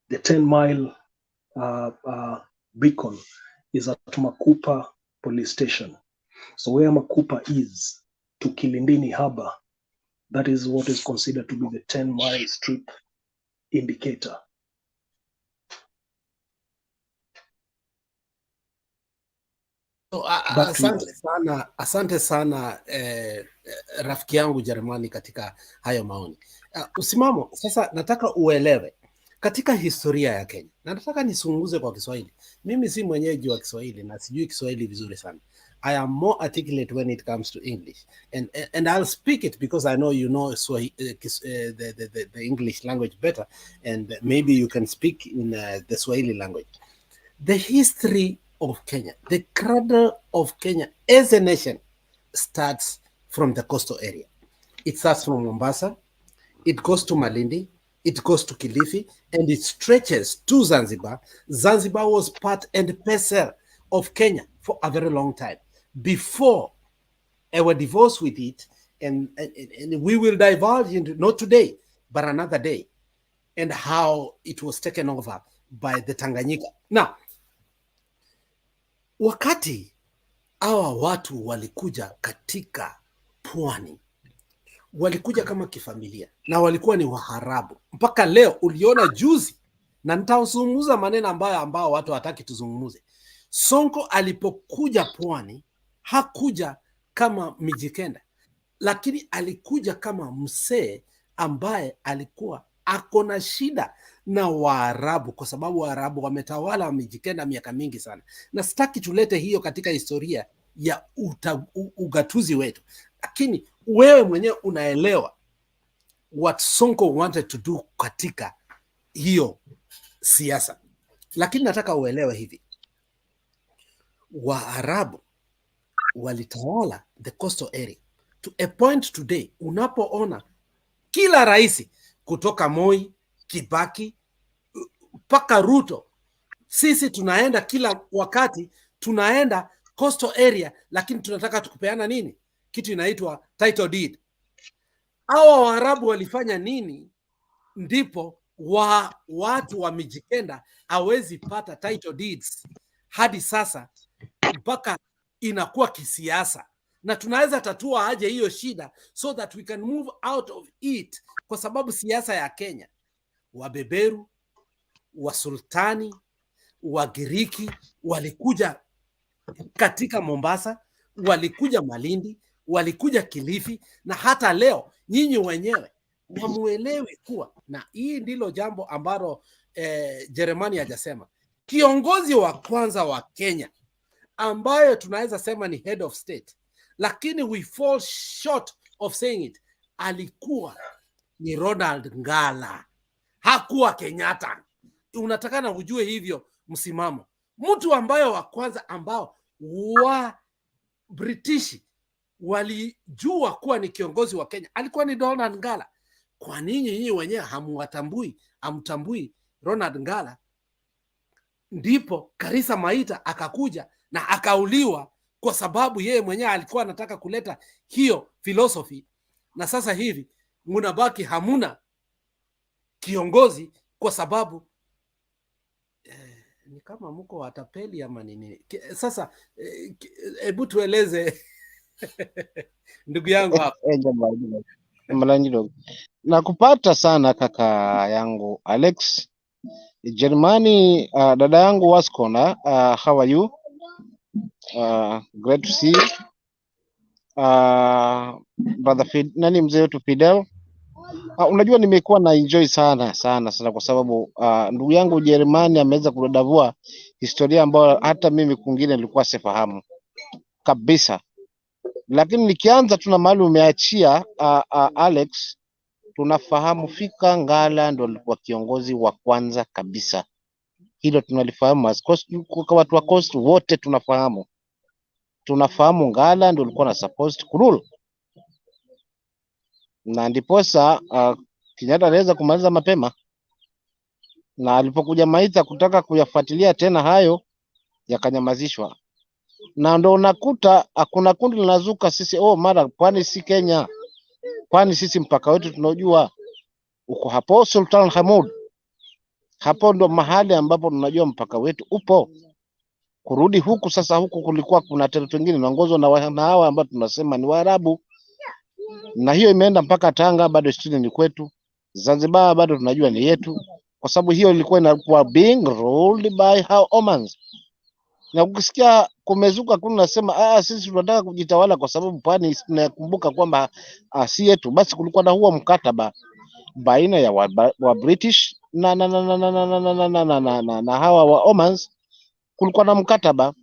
S3: The 10-mile beacon is at Makupa police station. So where Makupa is to Kilindini Harbor, that is what is considered to be the 10-mile strip indicator.
S1: So,
S3: Back to you.
S1: asante sana rafiki yangu Jeremani katika hayo maoni. Usimamo, sasa nataka uelewe katika historia ya Kenya, na nataka nisunguze kwa Kiswahili. Mimi si mwenyeji wa Kiswahili na sijui Kiswahili vizuri sana. I am more articulate when it comes to English, and I'll speak it because I know you know the English language better, and maybe you can speak in the Swahili language. The history of Kenya, the cradle of Kenya as a nation starts from the coastal area. It starts from Mombasa, it goes to Malindi, it goes to Kilifi, and it stretches to Zanzibar. Zanzibar was part and parcel of Kenya for a very long time before our divorce with it, and we will divulge into, not today, but another day, and how it was taken over by the Tanganyika. Now, wakati hawa watu walikuja katika pwani, walikuja kama kifamilia na walikuwa ni Waharabu. Mpaka leo uliona juzi, na nitazungumza maneno ambao watu hataki tuzungumuze. Sonko alipokuja pwani hakuja kama Mijikenda, lakini alikuja kama msee ambaye alikuwa akona shida na Waarabu, kwa sababu Waarabu wametawala Mijikenda miaka mingi sana, na sitaki tulete hiyo katika historia ya ugatuzi wetu, lakini wewe mwenyewe unaelewa what Sonko wanted to do katika hiyo siasa. Lakini nataka uelewe hivi, Waarabu walitawala the coastal area to a point today. Unapoona kila rais kutoka Moi, Kibaki mpaka Ruto, sisi tunaenda kila wakati, tunaenda coastal area, lakini tunataka tukupeana nini? Kitu inaitwa title deed. Hawa Waarabu walifanya nini ndipo watu wa Mijikenda hawezi pata title deeds hadi sasa, mpaka inakuwa kisiasa, na tunaweza tatua aje hiyo shida so that we can move out of it, kwa sababu siasa ya Kenya, wabeberu, wasultani, Wagiriki walikuja katika Mombasa, walikuja Malindi, walikuja Kilifi, na hata leo nyinyi wenyewe hamuelewi kuwa, na hii ndilo jambo ambalo Jeremani hajasema. Kiongozi wa kwanza wa Kenya ambayo tunaweza sema ni head of state, lakini we fall short of saying it, alikuwa ni Ronald Ngala, hakuwa Kenyatta. Unatakana ujue hivyo msimamo. Mtu ambayo wa kwanza ambao wa British walijua kuwa ni kiongozi wa Kenya alikuwa ni Ronald Ngala. Kwa nini nyinyi wenyewe hamtambui Ronald Ngala? Ndipo Karisa Maita akakuja na akauliwa kwa sababu yeye mwenyewe alikuwa anataka kuleta hiyo philosophy, na sasa hivi mnabaki hamuna kiongozi kwa sababu ni kama mko watapeli ama nini. Sasa hebu tueleze ndugu yangu hapa.
S4: Nakupata sana kaka yangu Alex. Jerumani, dada yangu Waskona, how are you? Great to see you. Brother nani mzee wetu Fidel. Unajua nimekuwa na enjoy sana kwa sababu ndugu yangu Jerumani ameweza kudadavua historia ambayo hata mimi kwingine nilikuwa sifahamu kabisa. Lakini nikianza tuna mahali umeachia Alex, tunafahamu fika Ngala ndo alikuwa kiongozi wa kwanza kabisa. Hilo tunalifahamu as coast, kwa watu wa coast wote tunafahamu Ngala ndo alikuwa na supposed kurule. na ndiposa Kenyatta anaweza kumaliza mapema, na alipokuja Maitha kutaka kuyafuatilia tena hayo yakanyamazishwa, na ndo unakuta kuna kundi linazuka sisi mara pwani si Kenya, pwani sisi mpaka wetu tunaojua uko hapo Sultan Hamud, hapo ndo mahali ambapo tunajua mpaka wetu upo. Kurudi huku sasa, huku kulikuwa kuna territory nyingine inaongozwa na hawa ambao tunasema ni Waarabu, na hiyo imeenda mpaka Tanga, bado still ni kwetu. Zanzibar bado tunajua ni yetu, kwa sababu hiyo ilikuwa inakuwa being ruled by Omans. Na ukisikia kumezuka kuna nasema sisi tunataka kujitawala kwa sababu pwani tunakumbuka kwamba si yetu, basi kulikuwa na huo mkataba baina ya wa British na hawa wa Omans. Kulikuwa na mkataba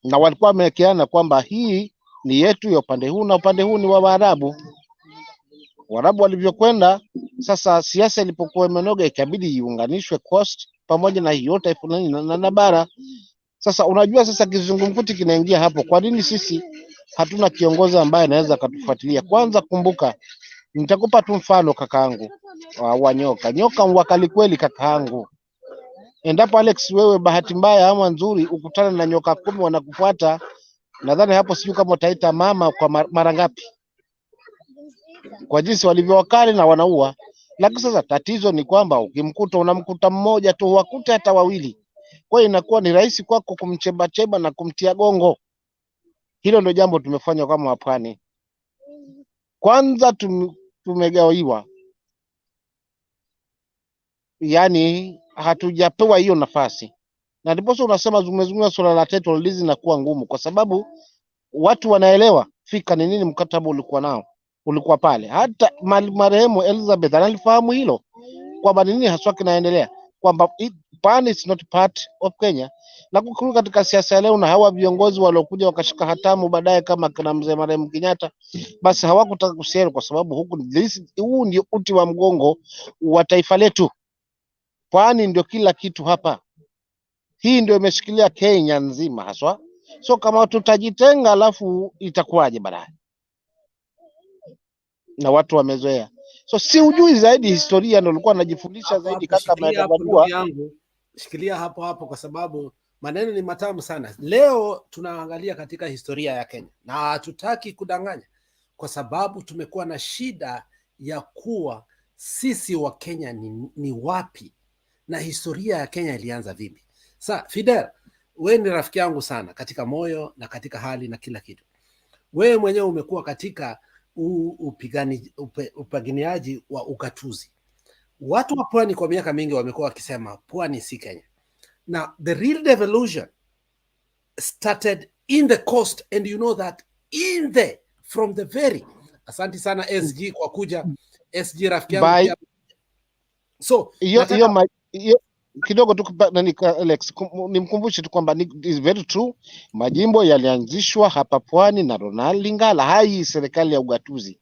S4: na walikuwa wamewekeana kwamba hii ni yetu ya upande huu na upande huu ni wa Waarabu. Waarabu walivyokwenda sasa, siasa ilipokuwa imenoga, ikabidi iunganishwe coast pamoja na hiyo taifa na bara. Sasa unajua, sasa kizungumkuti kinaingia hapo. Kwa nini sisi hatuna kiongozi ambaye anaweza akatufuatilia? Kwanza kumbuka, nitakupa tu mfano kakaangu wa nyoka wakali kweli kakaangu. Endapo Alex, wewe bahati mbaya ama nzuri ukutana na nyoka 10 wanakufuata, nadhani hapo sijui kama utaita mama kwa mara ngapi, kwa jinsi walivyo wakali na wanaua. Lakini sasa tatizo ni kwamba ukimkuta unamkuta mmoja tu, wakute hata wawili, kwa hiyo inakuwa ni rahisi kwako kumcheba na kumtia gongo. Hilo ndio jambo tumefanya kama wapwani. Kwanza tumegawiwa, yani hatujapewa hiyo nafasi, na ndipo unasema zungumzia swala la title deeds inakuwa ngumu, kwa sababu watu wanaelewa fika ni nini mkataba ulikuwa pale. Hata marehemu Elizabeth analifahamu hilo, kwamba nini haswa kinaendelea, kwamba pwani is not part of Kenya. Na kukuru katika siasa leo, na hawa viongozi waliokuja wakashika hatamu baadaye kama kina mzee marehemu Kenyatta, basi hawakutaka kusikia, kwa sababu huu ndio uti wa mgongo wa taifa letu. Pwani ndio kila kitu hapa, hii ndio imeshikilia Kenya nzima haswa. So kama tutajitenga, alafu itakuwaje baadaye? Na watu wamezoea. So si ujui zaidi historia, ndio ulikuwa anajifundisha zaidi kaka
S1: ndugu yangu. Shikilia hapo hapo, kwa sababu maneno ni matamu sana. Leo tunaangalia katika historia ya Kenya na hatutaki kudanganya, kwa sababu tumekuwa na shida ya kuwa sisi wa Kenya ni wapi na historia ya Kenya ilianza vipi. Sasa Fidel, wewe ni rafiki yangu sana katika moyo na katika hali na kila kitu. Wewe mwenyewe umekuwa katika upiganiaji wa ugatuzi. Watu wa pwani kwa miaka mingi wamekuwa wakisema pwani si Kenya. Now the real devolution started in the coast, and you know that from the very. Asante sana SG kwa kuja. SG rafiki yangu. So kidogo tu Alex, nimkumbushe tu kwamba is very true, majimbo yalianzishwa hapa pwani na Ronald Lingala. Hai serikali ya ugatuzi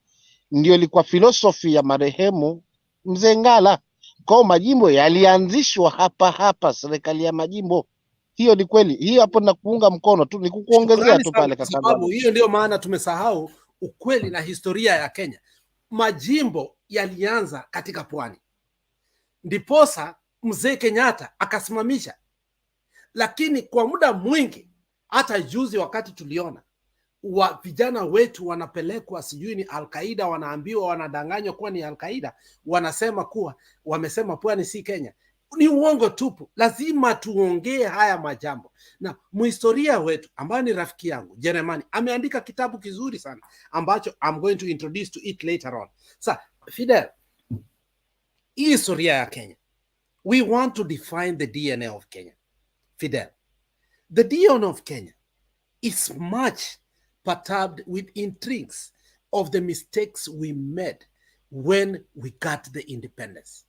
S1: ndio ilikuwa philosophy ya marehemu mzee Ngala, kwa majimbo yalianzishwa hapa serikali ya majimbo. Hiyo ni kweli, hiyo hapo na kuunga mkono tu, ni kukuongezea tu pale, kwa sababu hiyo ndio maana tumesahau ukweli na historia ya Kenya. Majimbo yalianza katika pwani, ndiposa mzee Kenyatta akasimamisha. Lakini kwa muda mwingi, hata juzi wakati tuliona vijana wetu wanapelekwa sijui ni Al-Qaeda, wanaambiwa wanadanganywa kuwa ni Al-Qaeda, wanasema kuwa wamesema pwani si Kenya. Ni uongo tupu. Lazima tuongee haya majambo. Na muhistoria wetu ambaye ni rafiki yangu Jeremani ameandika kitabu kizuri sana ambacho I'm going to introduce to it later on. Sasa Fidel, hii historia ya Kenya, we want to define the DNA of Kenya. Fidel, the DNA of Kenya is much perturbed with intrigues of the mistakes we made when we got the independence.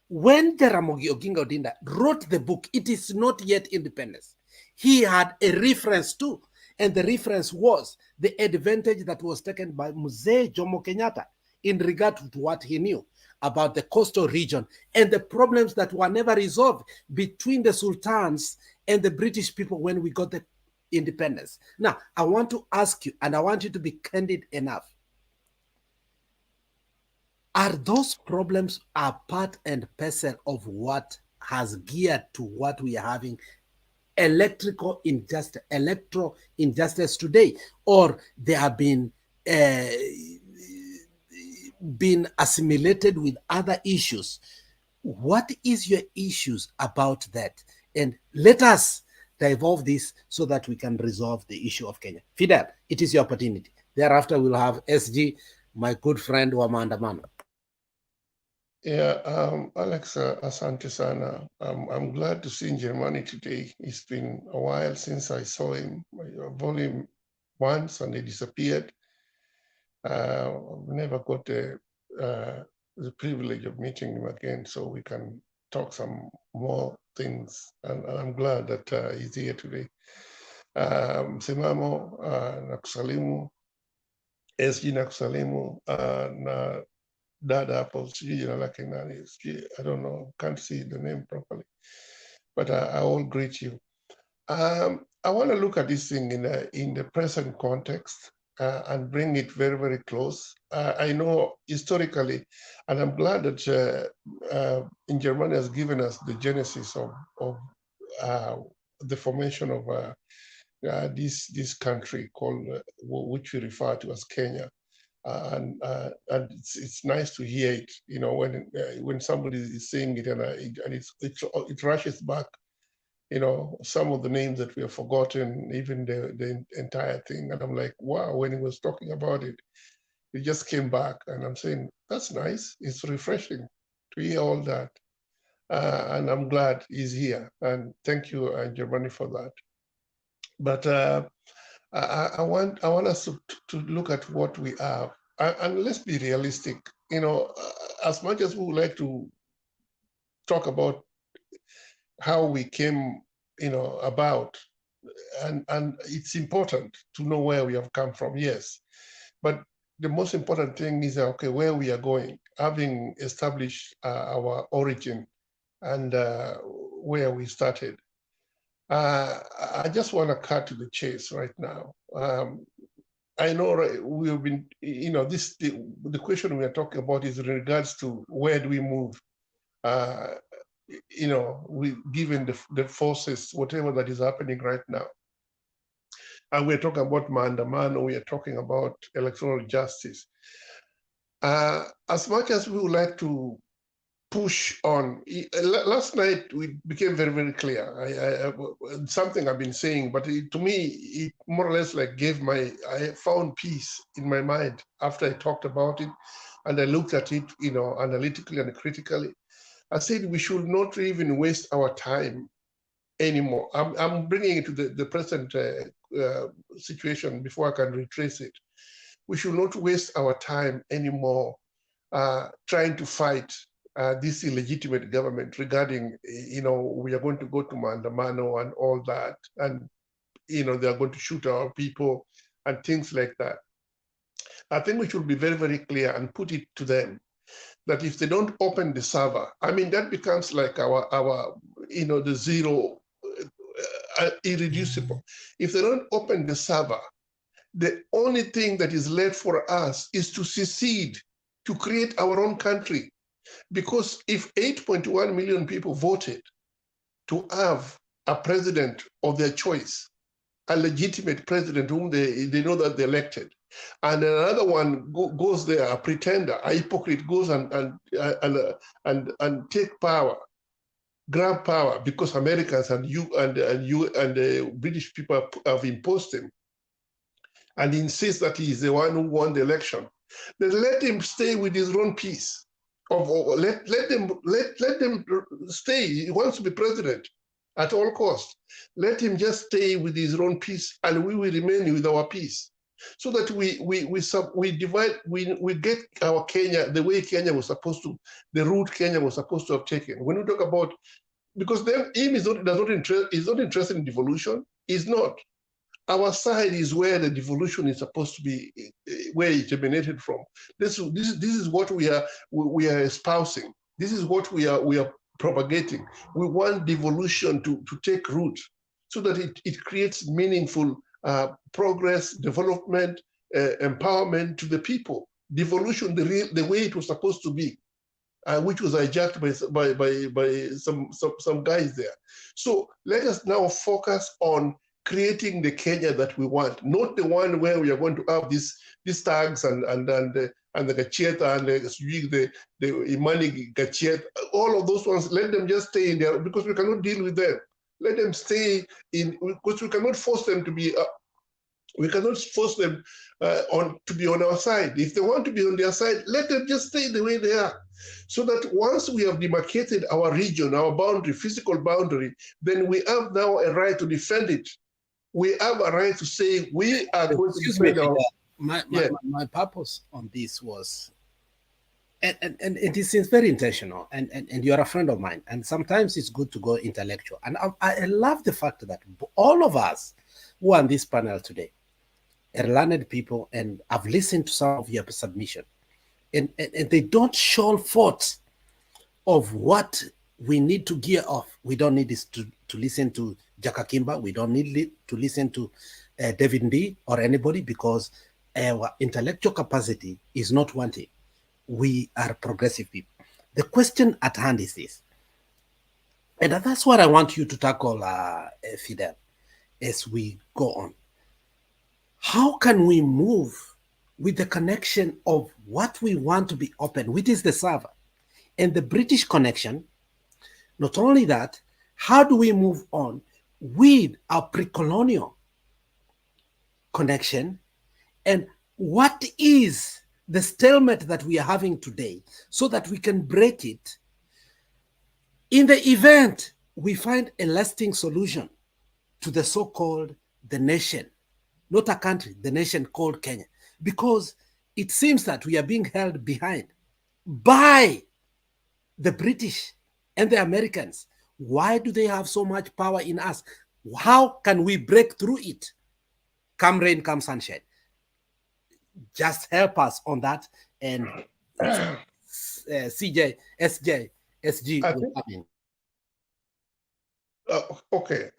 S1: When Jaramogi Oginga Odinga wrote the book, it is not yet independence, he had a reference to, and the reference was the advantage that was taken by Mzee Jomo Kenyatta in regard to what he knew about the coastal region and the problems that were never resolved between the sultans and the British people when we got the independence. Now, I want to ask you, and I want you to be candid enough. Are those problems a part and parcel of what has geared to what we are having electro injustice today, or they have been assimilated with other issues? What is your issues about that? And let us devolve this so that we can resolve the issue of Kenya. Fidel, it is your opportunity. Thereafter, we'll have SG, my good friend Wamandamano.
S5: Yeah, Alex, asante sana. I'm glad to see Germany today. It's been a while since I saw him. I've only once and he disappeared. I've never got the privilege of meeting him again, so we can talk some more things. And I'm glad that he's here today. Simamo, nakusalimu, SG nakusalimu, na dada hapo, sijui jina lake nani, I don't know, can't see the name properly, but I will greet you. I want to look at this thing in the present context and bring it very, very close. I know historically, and I'm glad that in Germany has given us the genesis of the formation of this country called, which we refer to as Kenya. And it's nice to hear it, you know, when somebody is saying it and it rushes back, you know, some of the names that we have forgotten, even the entire thing. And I'm like, wow, when he was talking about it, it just came back. And I'm saying, that's nice. It's refreshing to hear all that. And I'm glad he's here. And thank you, Giovanni, for that. But I want us to look at what we have. And let's be realistic. You know, as much as we would like to talk about how we came, you know, about, and it's important to know where we have come from, yes. But the most important thing is, okay, where we are going, having established our origin and where we started. I just want to cut to the chase right now. I know we have been, you know, the question we are talking about is in regards to where do we move? You know, given the forces, whatever that is happening right now. And we're talking about maandamano, we are talking about electoral justice. As much as we would like to push on, last night we became very, very clear. Something I've been saying, but to me, it more or less like I found peace in my mind after I talked about it and I looked at it, you know, analytically and critically. I said we should not even waste our time anymore. I'm bringing it to the present situation before I can retrace it. We should not waste our time anymore trying to fight this illegitimate government regarding, you know, we are going to go to maandamano and all that, and, you know, they are going to shoot our people and things like that. I think we should be very, very clear and put it to them that if they don't open the server, I mean, that becomes like our you know, the zero, irreducible. If they don't open the server, the only thing that is left for us is to secede, to create our own country. Because if 8.1 million people voted to have a president of their choice, a legitimate president whom they know that they elected, and another one goes there, a pretender, a hypocrite, goes and take power, grab power because Americans and the British people have imposed him, and insists that he is the one who won the election, then let him stay with his own peace. Let them stay. He wants to be president at all costs. Let him just stay with his own peace, and we will remain with our peace, so that we get our Kenya the way Kenya was supposed to, the route Kenya was supposed to have taken. When we talk about, because then him is not interested in devolution. He's not. Our side is where the devolution is supposed to be, where it emanated from. This is what we are espousing. This is what we are propagating. We want devolution to take root, so that it creates meaningful progress, development, empowerment to the people. devolution the way it was supposed to be, which was hijacked by some guys there. So let us now focus on creating the Kenya that we want, not the one where we are going to have these tags and the Gachiet and the Imani Gachiet, all of those ones. Let them just stay in there because we cannot deal with them. Let them stay in, because we cannot force them to be. We cannot force them to be on our side. If they want to be on their side, let them just stay the way they are. So that once we have demarcated our region, our boundary, physical boundary, then we have now a right to defend it. We have a right to say we are going to defend our.
S1: My purpose on this was, and it is very intentional, and you are a friend of mine, and sometimes it's good to go intellectual. And I love the fact that all of us who are on this panel today are learned people, and I've listened to some of your submission, and they don't show forth of what we need to gear off. We don't need this to listen to Jakakimba. We don't need to listen to David D or anybody, because our intellectual capacity is not wanting. We are progressive people. The question at hand is this, and that's what I want you to tackle, Fidel, as we go on. How can we move with the connection of what we want to be open, which is the server, and the British connection? Not only that, how do we move on with our pre-colonial connection, and what is the stalemate that we are having today, so that we can break it in the event we find a lasting solution to the so-called the nation, not a country, the nation called Kenya, because it seems that we are being held behind by the British and the Americans. Why do they have so much power in us? How can we break through it? Come rain, come sunshine. Just help us on that, and CJ, SJ, SG will come in.
S5: Okay.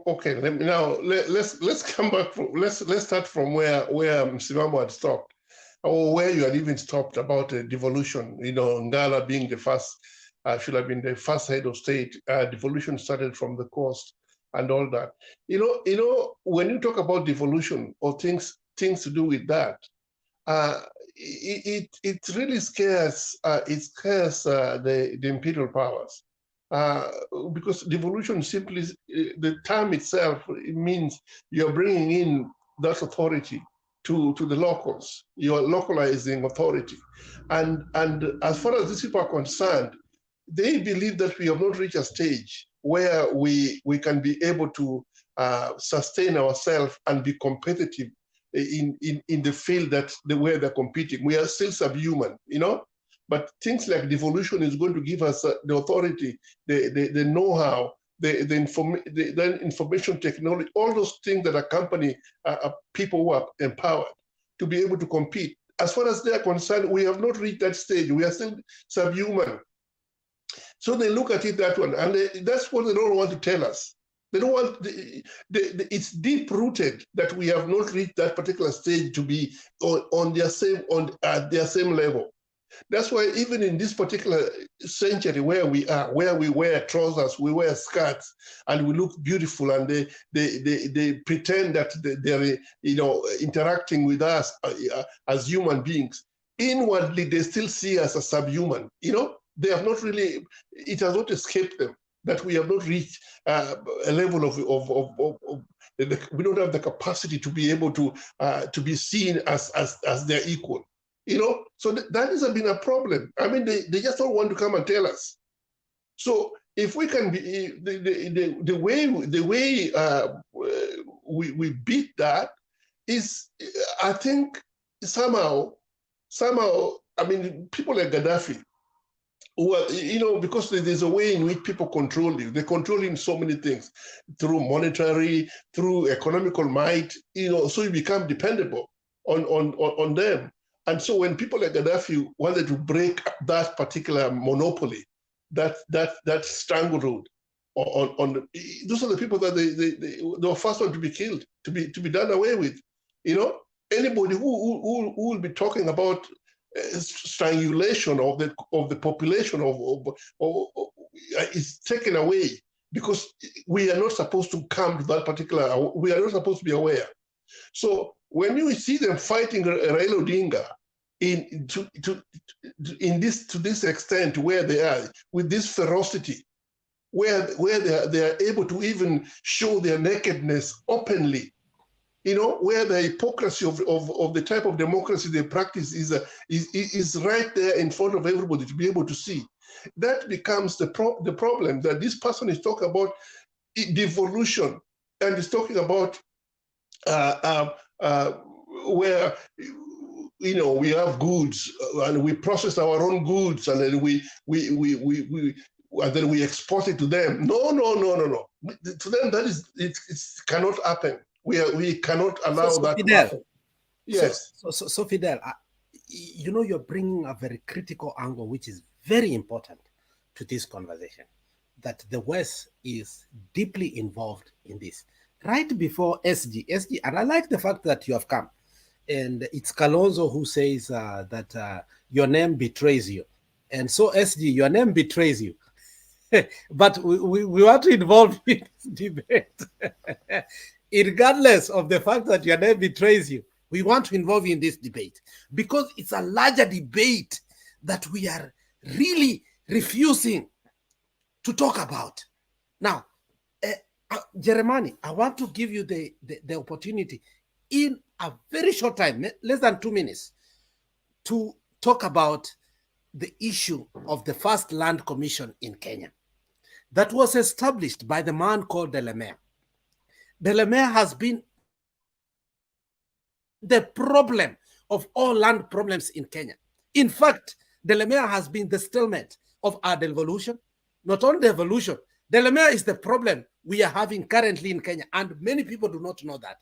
S5: Okay. Now let's come back. Let's start from where Msimamo had stopped, or where you had even stopped about devolution. You know, Ngala being the first, should have been the first head of state. Devolution started from the coast and all that. You know, when you talk about devolution or things to do with that, it really scares the imperial powers. Because devolution simply, the term itself, it means you're bringing in that authority to the locals. You're localizing authority. And as far as these people are concerned, they believe that we have not reached a stage where we can be able to sustain ourselves and be competitive in the field where they're competing. We are still subhuman, you know? But things like devolution is going to give us the authority, the know-how, the information technology, all those things that accompany people who are empowered to be able to compete. As far as they are concerned, we have not reached that stage. We are still subhuman. So they look at it that one, and that's what they don't want to tell us. They don't want. It's deep-rooted that we have not reached that particular stage to be on their same level. That's why even in this particular century where we are, where we wear trousers, we wear skirts, and we look beautiful, and they pretend that they're interacting with us as human beings. Inwardly, they still see us as subhuman. You know, they have not really. It has not escaped them that we have not reached a level of we don't have the capacity to be able to be seen as their equal. You know, so that has been a problem. I mean, they just don't want to come and tell us. So if we can be the way we beat that is, I think somehow, I mean, people like Gaddafi, who because there's a way in which people control you. They control you in so many things, through monetary, through economical might. So you become dependable on them. And so when people like Gaddafi wanted to break that particular monopoly, that stranglehold on those are the people that they were first one to be killed, to be done away with, anybody who will be talking about strangulation of the population is taken away, because we are not supposed to come to that particular. We are not supposed to be aware. So when you see them fighting Raila Odinga to this extent, where they are with this ferocity, where they are able to even show their nakedness openly, where the hypocrisy of the type of democracy they practice is right there in front of everybody to be able to see. That becomes the problem, that this person is talking about devolution, and is talking about where we have goods and we process our own goods, and then we export it to them. No. To them, that is it cannot happen. We cannot allow that to happen. Yes.
S1: So Fidel, you're bringing a very critical angle, which is very important to this conversation, that the West is deeply involved in this. Right before SG, and I like the fact that you have come, and it's Kalonzo who says that your name betrays you. And so SG, your name betrays you. But we want to involve in this debate. Regardless of the fact that your name betrays you, we want to involve you in this debate, because it's a larger debate that we are really refusing to talk about. Now, Jeremani, I want to give you the opportunity in a very short time, less than 2 minutes, to talk about the issue of the first land commission in Kenya that was established by the man called Delamere. Delamere has been the problem of all land problems in Kenya. In fact, Delamere has been the stalemate of our devolution. Not only devolution, Delamere is the problem we are having currently in Kenya, and many people do not know that.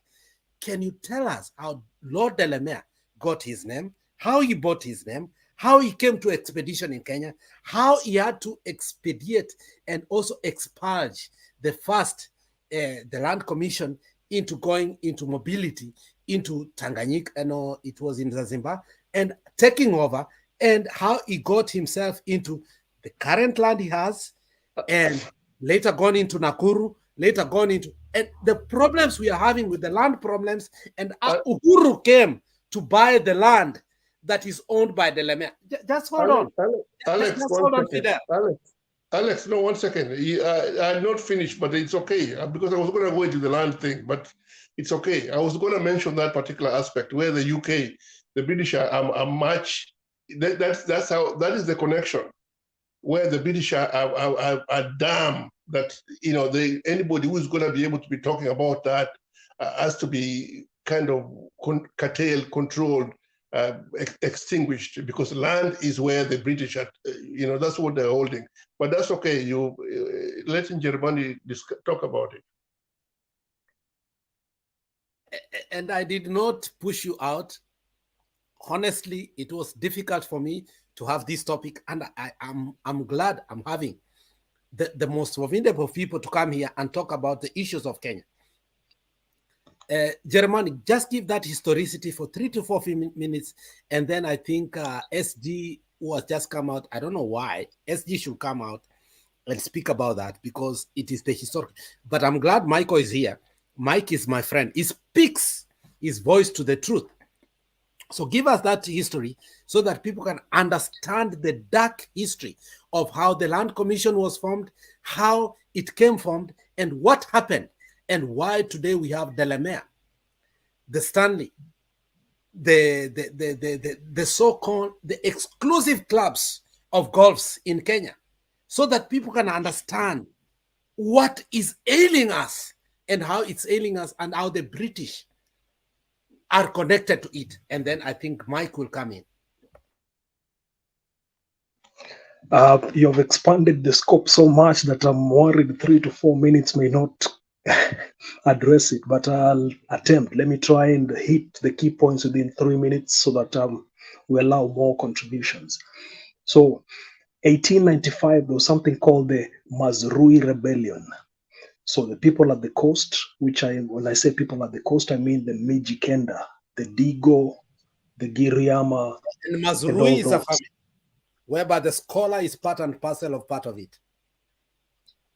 S1: Can you tell us how Lord Delamere got his name, how he bought his name, how he came to expedition in Kenya, how he had to expedite and also expurge the first, the land commission into going into mobility into Tanganyika, it was in Zanzibar, and taking over, and how he got himself into the current land he has, and later gone into Nakuru, later gone into, and the problems we are having with the land problems, and Uhuru came to buy the land that is owned by the Delamere. Just hold on.
S5: Alex,
S1: just
S5: one
S1: hold on,
S5: second.
S1: Fidel.
S5: Alex, no, 1 second. I'm not finished, but it's okay, because I was going to go into the land thing, but it's okay. I was going to mention that particular aspect where the UK, the British are much. That is the connection, where the British are damn that anybody who's going to be able to be talking about that has to be kind of curtailed, controlled, extinguished, because land is where the British are, that's what they're holding. But that's okay. You let Jeremani talk about it.
S1: And I did not push you out. Honestly, it was difficult for me to have this topic, and I'm glad I'm having the most formidable people to come here and talk about the issues of Kenya. Jeremani, just give that historicity for 3 to 4 minutes, and then I think SG who has just come out, I don't know why, SG should come out and speak about that, because it is the historic. But I'm glad Michael is here. Mike is my friend. He speaks his voice to the truth. So give us that history so that people can understand the dark history of how the Land Commission was formed, how it came formed, and what happened, and why today we have Delamere, the Stanley, the so-called, the exclusive clubs of golfs in Kenya, so that people can understand what is ailing us and how it's ailing us, and how the British are connected to it. And then I think Mike will come in.
S3: You have expanded the scope so much that I'm worried 3 to 4 minutes may not address it, but I'll attempt. Let me try and hit the key points within 3 minutes so that we allow more contributions. So 1895, there was something called the Mazrui Rebellion. So the people at the coast, when I say people at the coast, I mean the Mijikenda, the Digo, the Giriama,
S1: And
S3: and
S1: Mazrui
S3: all
S1: is a
S3: those.
S1: family, whereby the scholar is part and parcel of part of it.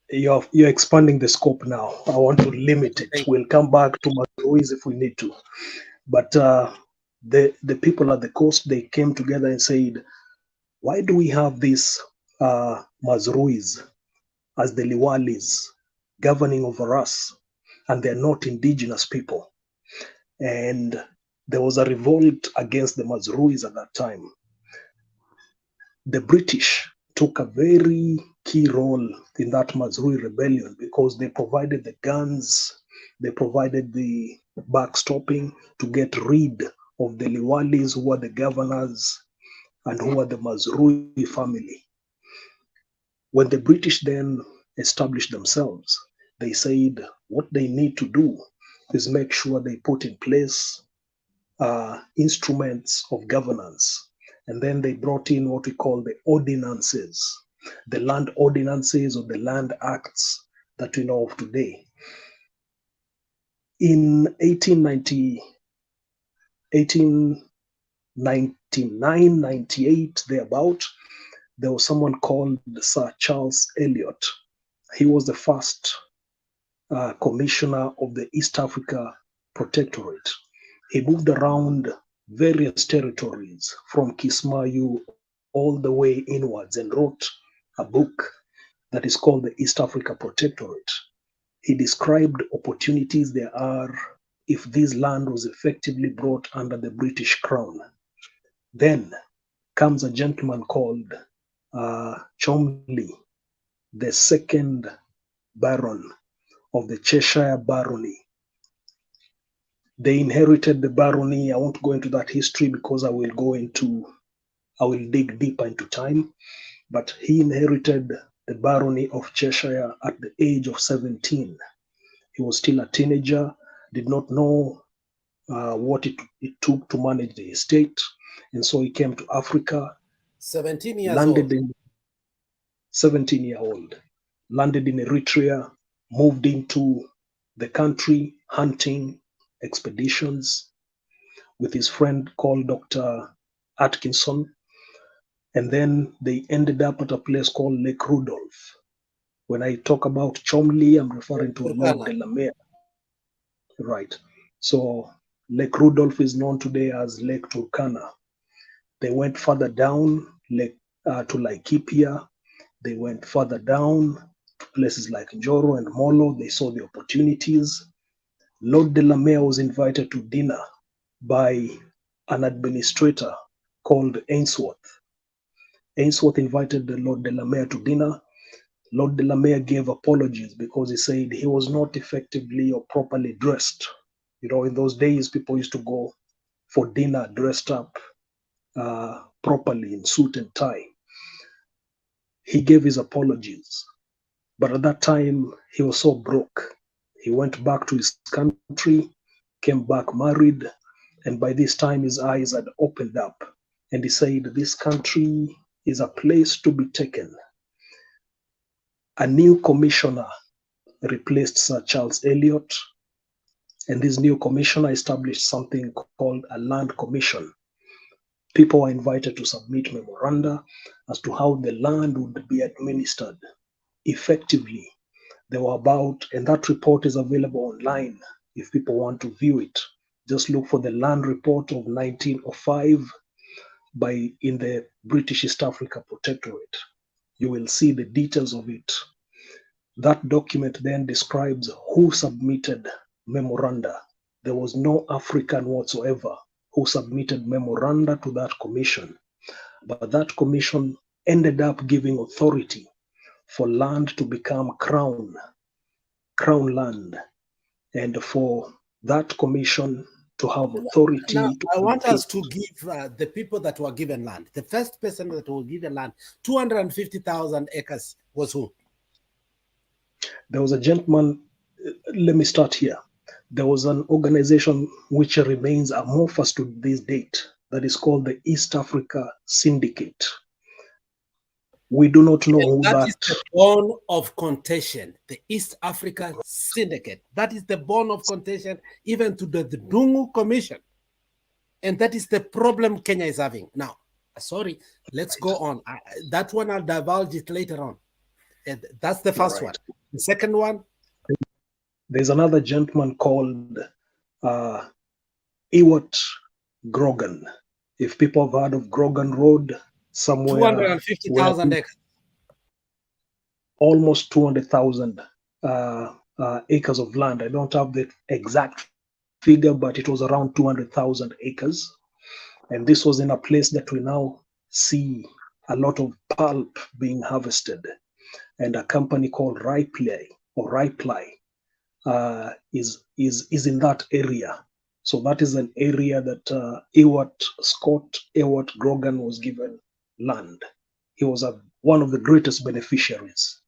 S3: You're expanding the scope now. I want to limit it.
S1: Thank
S3: We'll come back to Maruiz if we need to. But the people at the coast, they came together and said, why do we have these Mazruis as the Liwalis governing over us, and they're not indigenous people? And there was a revolt against the Mazruis at that time. The British took a very key role in that Mazrui rebellion because they provided the guns, they provided the backstopping to get rid of the Liwalis, who were the governors and who were the Mazrui family. When the British then established themselves, they said what they need to do is make sure they put in place instruments of governance. And then they brought in what we call the ordinances, the land ordinances or the land acts that we know of today. In 1899, 98, thereabout, there was someone called Sir Charles Eliot. He was the first commissioner of the East Africa Protectorate. He moved around various territories from Kismayu all the way inwards and wrote a book that is called the East Africa Protectorate. He described opportunities there are if this land was effectively brought under the British Crown. Then comes a gentleman called Chomley, the second Baron of the Cheshire Barony. They inherited the barony. I won't go into that history because I will dig deeper into time. But he inherited the barony of Cheshire at the age of 17. He was still a teenager, did not know what it took to manage the estate. And so he came to Africa.
S1: 17 years old.
S3: 17-year-old. Landed in Eritrea, moved into the country, hunting expeditions with his friend called Dr. Atkinson. And then they ended up at a place called Lake Rudolph. When I talk about Chomley, I'm referring to Lord Delamere. Right. So Lake Rudolph is known today as Lake Turkana. They went further down to Laikipia. They went further down to places like Njoro and Molo. They saw the opportunities. Lord Delamere was invited to dinner by an administrator called Ainsworth. Ainsworth invited the Lord Delamere to dinner. Lord Delamere gave apologies because he said he was not effectively or properly dressed. You know, in those days, people used to go for dinner dressed up properly in suit and tie. He gave his apologies. But at that time, he was so broke. He went back to his country, came back married, and by this time his eyes had opened up. And he said, this country is a place to be taken. A new commissioner replaced Sir Charles Eliot, and this new commissioner established something called a land commission. People were invited to submit memoranda as to how the land would be administered effectively. There were about, and that report is available online if people want to view it. Just look for the land report of 1905 in the British East Africa Protectorate. You will see the details of it. That document then describes who submitted memoranda. There was no African whatsoever who submitted memoranda to that commission. But that commission ended up giving authority for land to become crown land, and for that commission to have authority.
S1: Now, I want us to give the people that were given land. The first person that was given land, 250,000 acres, was who?
S3: There was a gentleman, let me start here. There was an organization which remains amorphous to this date that is called the East Africa Syndicate. We do not know who
S1: that is the bone of contention, the East Africa Syndicate. That is the bone of contention, even to the Dungu Commission. And that is the problem Kenya is having. Now, sorry, let's go on. That one I'll divulge it later on. And that's the first one. The second one?
S3: There's another gentleman called Ewart Grogan. If people have heard of Grogan Road, somewhere
S1: 250,000 acres.
S3: Almost 200,000 acres of land. I don't have the exact figure, but it was around 200,000 acres. And this was in a place that we now see a lot of pulp being harvested. And a company called Riply is in that area. So that is an area that Scott Ewart Grogan was given land. He was one of the greatest beneficiaries.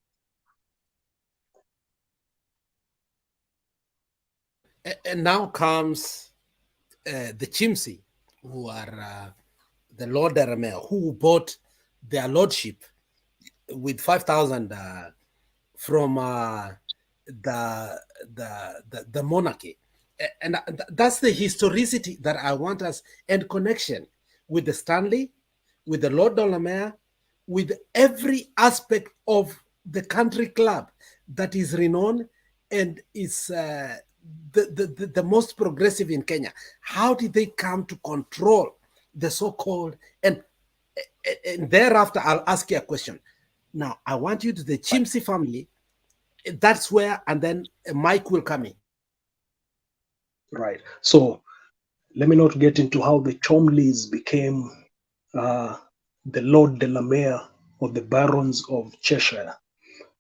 S1: And now comes the Chimsi, who are the Lord Deramere, who bought their lordship with 5,000 from the monarchy. And that's the historicity that I want us, and connection with the Stanley, with the Lord Delamere, with every aspect of the country club that is renowned and is the most progressive in Kenya. How did they come to control the so-called, and thereafter I'll ask you a question. Now I want you to the Chimsi family. That's where, and then Mike will come in.
S3: Right. So let me not get into how the Chomleys became the Lord Delamere or the Barons of Cheshire,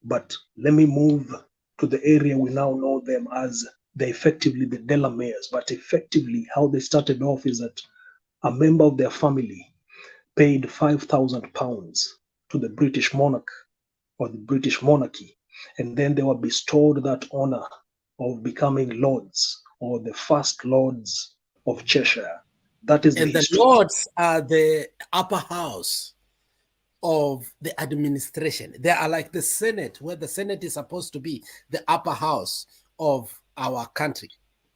S3: but let me move to the area we now know them as effectively the Delameres. But effectively, how they started off is that a member of their family paid £5,000 to the British monarch or the British monarchy, and then they were bestowed that honor of becoming lords or the first lords of Cheshire. That is
S1: and the lords are the upper house of the administration. They are like the Senate, where the Senate is supposed to be the upper house of our country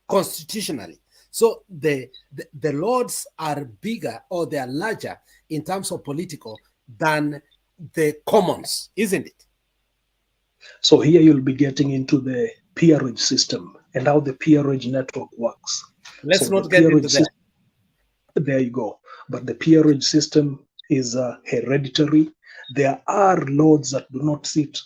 S1: constitutionally. So the lords are bigger, or they are larger in terms of political than the commons, isn't it?
S3: So here you'll be getting into the peerage system and how the peerage network works.
S1: Let's not get into that.
S3: There you go. But the peerage system is hereditary. There are lords that do not sit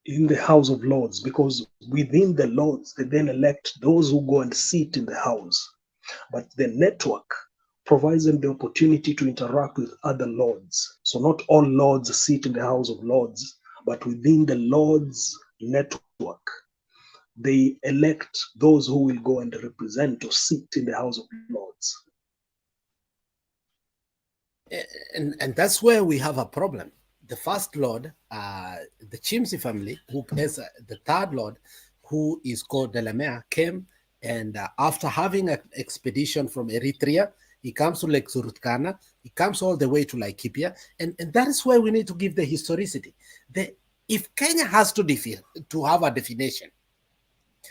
S3: in the House of Lords, because within the lords, they then elect those who go and sit in the house. But the network provides them the opportunity to interact with other lords. So not all lords sit in the House of Lords, but within the lords network, they elect those who will go and represent or sit in the House of Lords.
S1: And that's where we have a problem. The first lord, the Chimsi family, who is the third lord, who is called Delamere, came, and after having an expedition from Eritrea, he comes to Lake Turkana, he comes all the way to Laikipia, and that is where we need to give the historicity. If Kenya has to have a definition,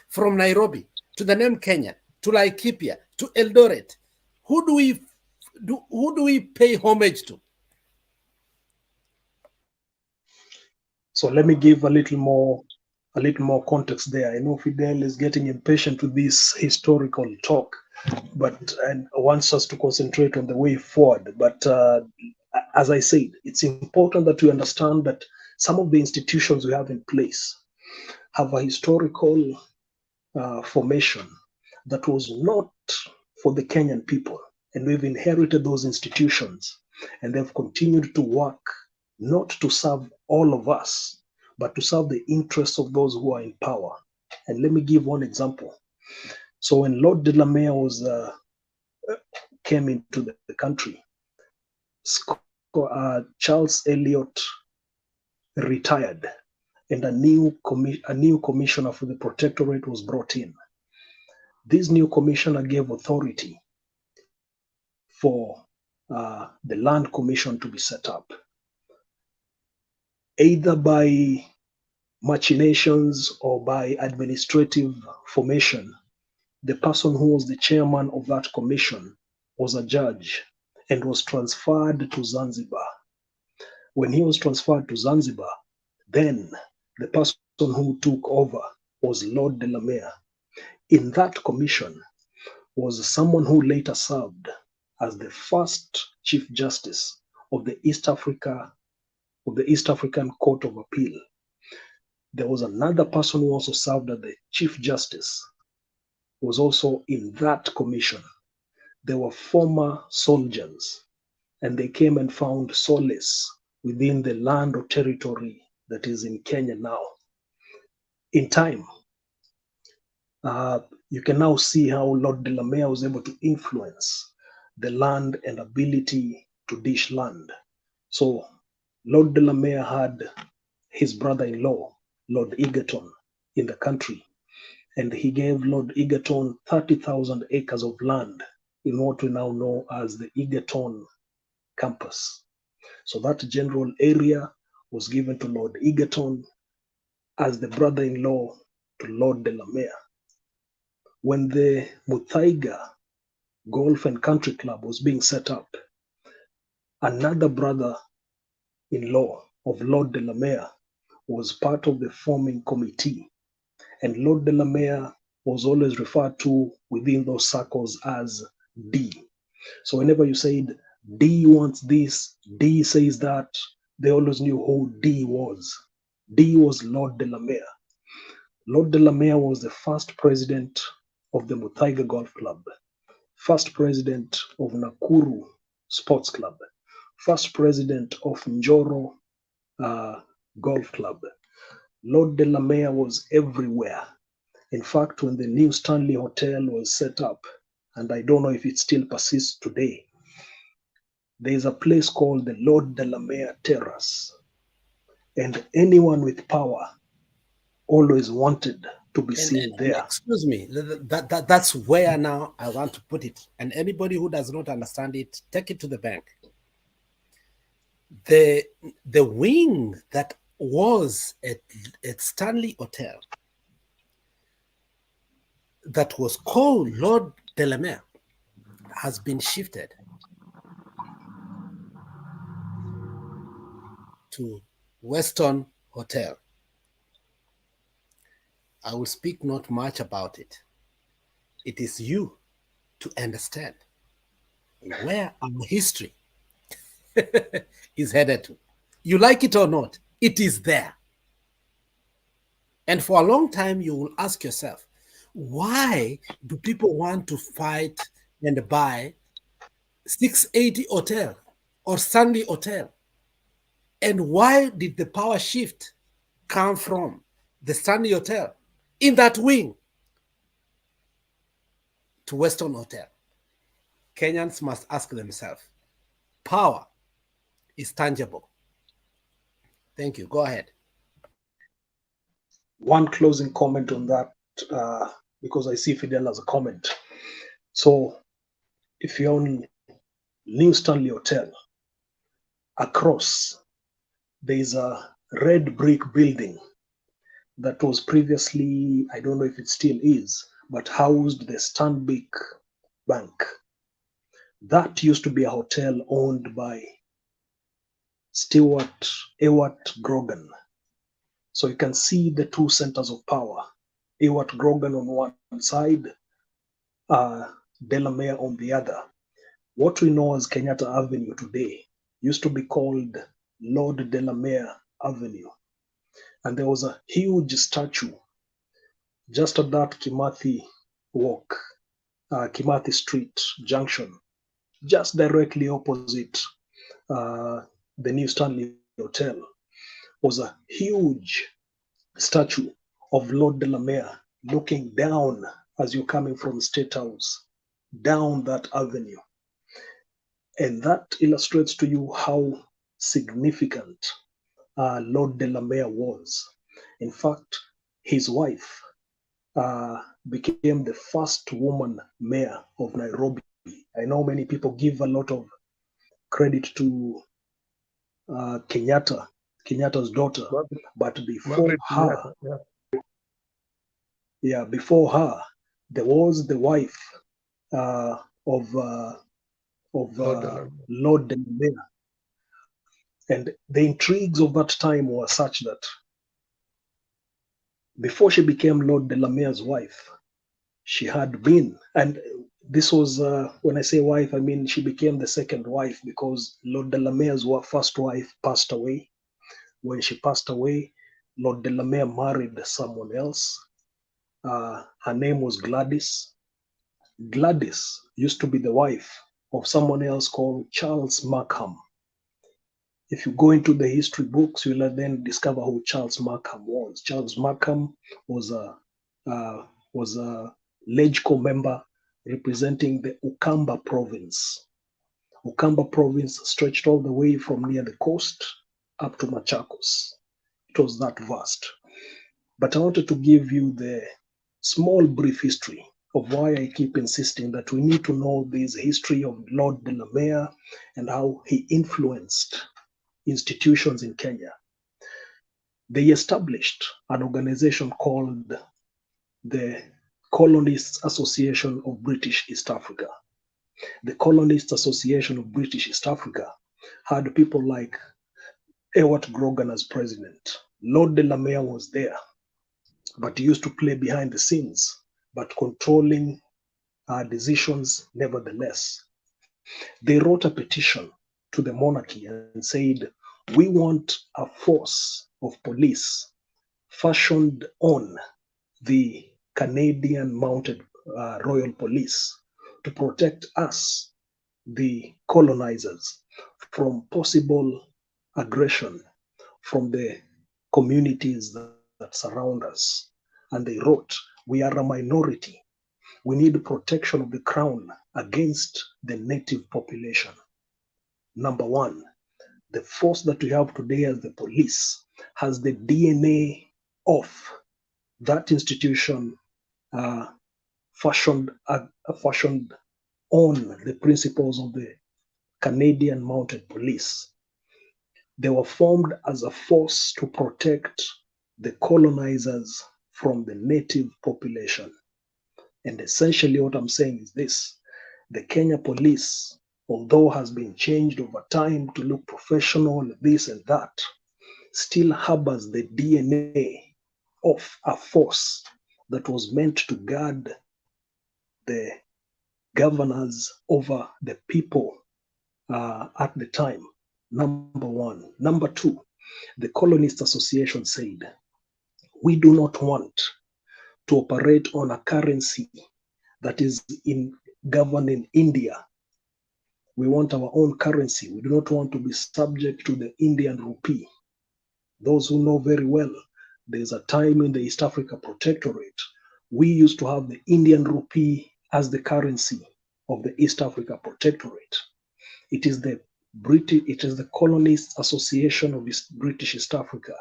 S1: from Nairobi to the name Kenya, to Laikipia, to Eldoret, who do we pay homage to?
S3: So let me give a little more context there. I know Fidel is getting impatient with this historical talk, and wants us to concentrate on the way forward. But as I said, it's important that we understand that some of the institutions we have in place have a historical formation that was not for the Kenyan people. And we've inherited those institutions, and they've continued to work not to serve all of us, but to serve the interests of those who are in power. And let me give one example. So when Lord Delamere came into the country, Charles Elliot retired, and a new commissioner for the protectorate was brought in. This new commissioner gave authority for the land commission to be set up, either by machinations or by administrative formation. The person who was the chairman of that commission was a judge and was transferred to Zanzibar. When he was transferred to Zanzibar, then the person who took over was Lord Delamere. In that commission was someone who later served as the first Chief Justice of the East African Court of Appeal. There was another person who also served as the Chief Justice, was also in that commission. They were former soldiers, and they came and found solace within the land or territory that is in Kenya now. In time, you can now see how Lord Delamere was able to influence the land and ability to dish land. So Lord Delamere had his brother-in-law, Lord Egerton, in the country, and he gave Lord Egerton 30,000 acres of land in what we now know as the Egerton campus. So that general area was given to Lord Egerton as the brother-in-law to Lord Delamere. When the Muthaiga Golf and Country Club was being set up, another brother-in-law of Lord Delamere was part of the forming committee, and Lord Delamere was always referred to within those circles as D. So whenever you said D wants this, D says that, they always knew who D was. D was Lord Delamere. Lord Delamere was the first president of the Muthaiga Golf Club, first president of Nakuru Sports Club, first president of Njoro Golf Club. Lord Delamere was everywhere. In fact, when the new Stanley Hotel was set up, and I don't know if it still persists today, there is a place called the Lord Delamere Terrace. And anyone with power always wanted to be seen there.
S1: Excuse me, that's where now I want to put it. And anybody who does not understand it, take it to the bank. The wing that was at Stanley Hotel that was called Lord Delamere has been shifted to Weston Hotel. I will speak not much about it. It is you to understand where our history is headed to. You like it or not, it is there. And for a long time, you will ask yourself, why do people want to fight and buy 680 Hotel or Stanley Hotel? And why did the power shift come from the Stanley Hotel in that wing to Weston Hotel? Kenyans must ask themselves, power is tangible. Thank you. Go ahead.
S3: One closing comment on that, because I see Fidel as a comment. So if you're on New Stanley Hotel, across there is a red brick building that was previously, I don't know if it still is, but housed the Stanbic Bank. That used to be a hotel owned by Stewart Ewart Grogan. So you can see the two centers of power. Ewart Grogan on one side, Delamere on the other. What we know as Kenyatta Avenue today used to be called Lord Delamere Avenue. And there was a huge statue just at that Kimathi Walk, Kimathi Street Junction, just directly opposite the New Stanley Hotel, was a huge statue of Lord Delamere looking down as you're coming from State House, down that avenue. And that illustrates to you how significant Lord Delamere was. In fact, his wife became the first woman mayor of Nairobi. I know many people give a lot of credit to Kenyatta's daughter, but before her, before her, there was the wife of of
S5: Lord Delamere.
S3: Lord Delamere. And the intrigues of that time were such that before she became Lord Delamere's wife, she had been, and this was, when I say wife, I mean she became the second wife because Lord Delamere's first wife passed away. When she passed away, Lord Delamere married someone else. Her name was Gladys. Gladys used to be the wife of someone else called Charles Markham. If you go into the history books, you'll then discover who Charles Markham was. Charles Markham was a LegCo member representing the Ukamba province. Ukamba province stretched all the way from near the coast up to Machakos. It was that vast. But I wanted to give you the small brief history of why I keep insisting that we need to know this history of Lord Delamere and how he influenced institutions in Kenya. They established an organization called the Colonists Association of British East Africa. The Colonists Association of British East Africa had people like Ewart Grogan as president. Lord Delamere was there, but he used to play behind the scenes, but controlling decisions nevertheless. They wrote a petition to the monarchy and said, we want a force of police fashioned on the Canadian Mounted Royal Police to protect us, the colonizers, from possible aggression from the communities that surround us. And they wrote, we are a minority. We need protection of the crown against the native population. Number one, the force that we have today as the police has the DNA of that institution fashioned on the principles of the Canadian Mounted Police. They were formed as a force to protect the colonizers from the native population. And essentially what I'm saying is this: the Kenya police, although has been changed over time to look professional, this and that, still harbors the DNA of a force that was meant to guard the governors over the people at the time. Number one. Number two, the Colonist Association said, we do not want to operate on a currency that is governed in India. We want our own currency. We do not want to be subject to the Indian rupee. Those who know very well, there's a time in the East Africa Protectorate, we used to have the Indian rupee as the currency of the East Africa Protectorate. It is the Colonists Association of British East Africa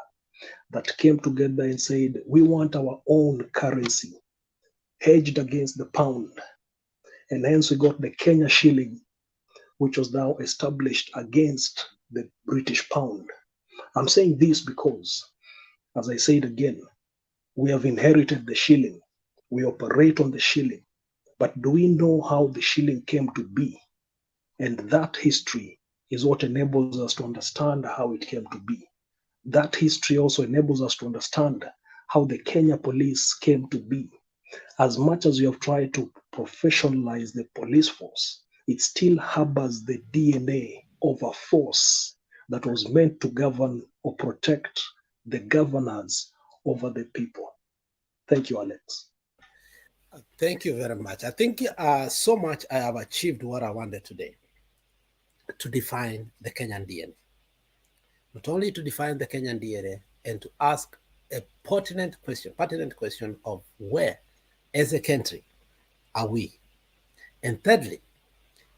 S3: that came together and said, we want our own currency hedged against the pound. And hence we got the Kenya shilling, which was now established against the British pound. I'm saying this because, as I said again, we have inherited the shilling. We operate on the shilling. But do we know how the shilling came to be? And that history is what enables us to understand how it came to be. That history also enables us to understand how the Kenya police came to be. As much as we have tried to professionalize the police force, it still harbors the DNA of a force that was meant to govern or protect the governors over the people. Thank you, Alex.
S1: Thank you very much. I think so much I have achieved what I wanted today, to define the Kenyan DNA. Not only to define the Kenyan DNA and to ask a pertinent question of where, as a country, are we? And thirdly,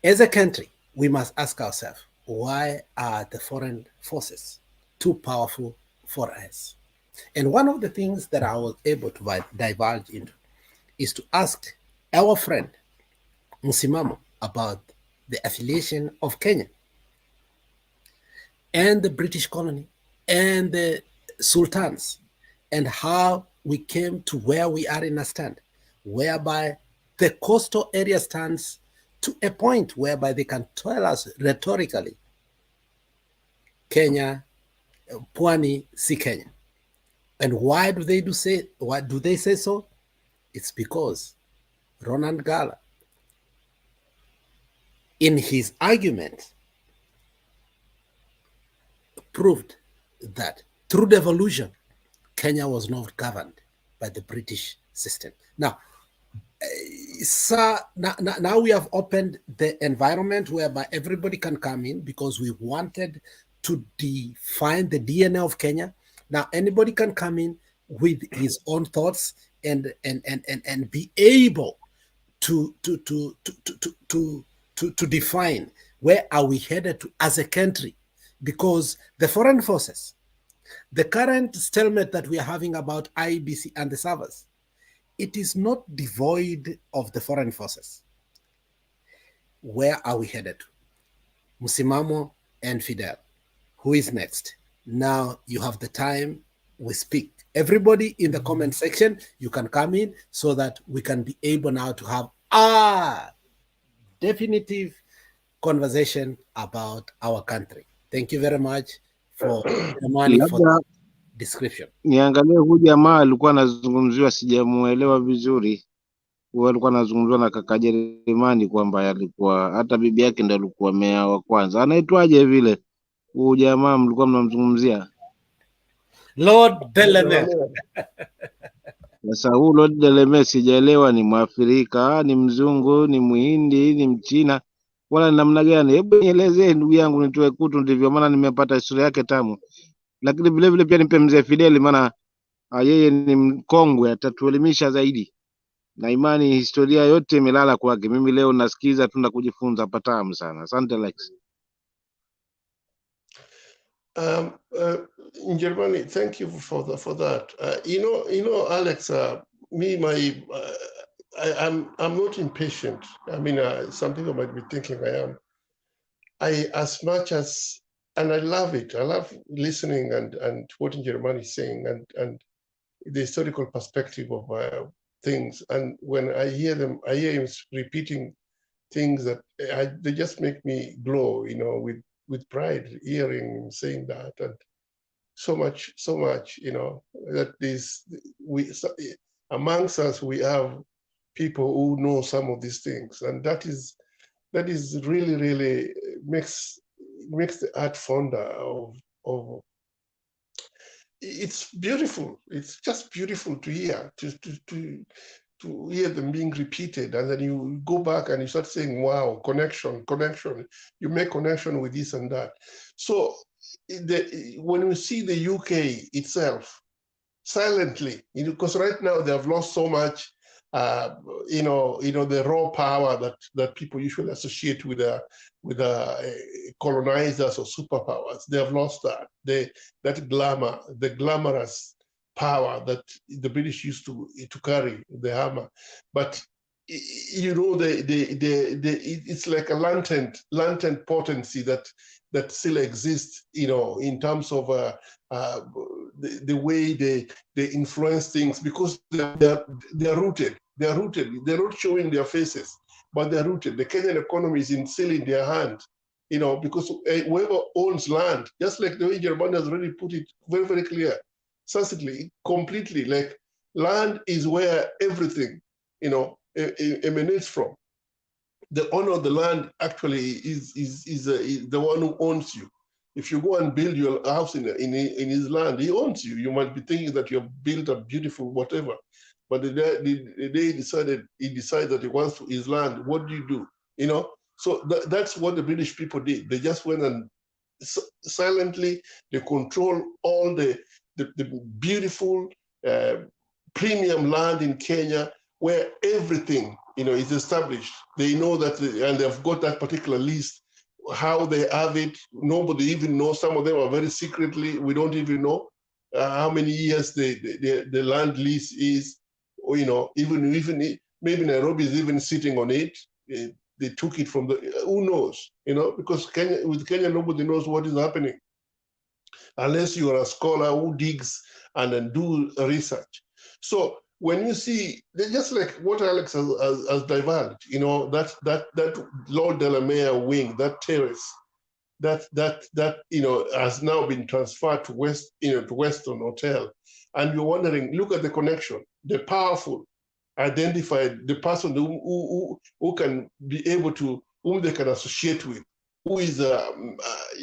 S1: as a country, we must ask ourselves, why are the foreign forces too powerful for us? And one of the things that I was able to divulge into is to ask our friend Msimamo about the affiliation of Kenya and the British colony and the sultans, and how we came to where we are in a stand, whereby the coastal area stands to a point whereby they can tell us rhetorically, Kenya, Pwani, si Kenya. And why do they say so? It's because Ronan Gala, in his argument, proved that through devolution, Kenya was not governed by the British system. Now, now we have opened the environment whereby everybody can come in because we wanted to define the DNA of Kenya. Now anybody can come in with his own thoughts and be able to define where are we headed to as a country, because the foreign forces, the current stalemate that we are having about IBC and the servers, it is not devoid of the foreign forces. Where are we headed to? Musimamo and Fidel. Who is next? Now you have the time, we speak. Everybody in the comment section, you can come in so that we can be able now to have a definitive conversation about our country. Thank you very much for the money for
S4: Labda
S1: the description.
S4: niangalie huyu jamaa alikuwa anazungumziwa, sijamuelewa vizuri. Huyu alikuwa anazungumziwa na kaka Jeremani kwamba alikuwa hata bibi yake ndo alikuwa meya wa kwanza. Anaitwaje vile huyu jamaa mlikuwa mnamzungumzia?
S1: Lord Deleme.
S4: Sasa huyu Lord Deleme sijaelewa, ni Mwafrika, ni mzungu, ni Muhindi, ni Mchina, wala ni namna gani? Hebu nielezee ndugu yangu, nitoe kutu, ndivyo maana nimepata historia yake tamu. Lakini vile vile pia nimpe mzee Fidel, maana yeye ni mkongwe, atatuelimisha zaidi, na imani historia yote imelala kwake. Mimi leo nasikiza tu na kujifunza patamu sana. Asante Lex.
S5: In Germany, thank you for that. You know, Alex. I'm not impatient. I mean, some people might be thinking I am. As much as, and I love it. I love listening and what Germany is saying and the historical perspective of things. And when I hear him repeating things that they just make me glow, you know, with pride, hearing him saying that, and so much, you know, that amongst us we have people who know some of these things, and that is really makes the art fonder of. It's beautiful. It's just beautiful to hear to hear them being repeated, and then you go back and you start saying, wow, connection. You make connection with this and that. So when we see the UK itself silently, you know, because right now they have lost so much, you know, the raw power that people usually associate with colonizers or superpowers. They have lost that. That glamour, the glamorous power that the British used to carry, the hammer. But you know, it's like a latent potency that still exists, you know, in terms of the way they influence things, because they're rooted. They're not showing their faces, but they're rooted. The Kenyan economy is still in their hand, you know, because whoever owns land, just like the way Germany has already put it very, very clear, succinctly, completely, like land is where everything, you know, emanates from. The owner of the land actually is the one who owns you. If you go and build your house in his land, he owns you. You might be thinking that you have built a beautiful whatever, but the day he decided that he wants his land, what do? You know, so that's what the British people did. They just went and silently they control all the beautiful premium land in Kenya, where everything, you know, is established. They know that, and they've got that particular list. How they have it, nobody even knows. Some of them are very secretly. We don't even know how many years the land lease is. Or, you know, even maybe Nairobi is even sitting on it. They took it from who knows, you know, because with Kenya, nobody knows what is happening unless you are a scholar who digs and then do research. So when you see, just like what Alex has divulged, that Lord Delamere wing, that terrace, that has now been transferred to to Weston Hotel, and you're wondering, look at the connection, the powerful identified the person who can be able to, whom they can associate with, who is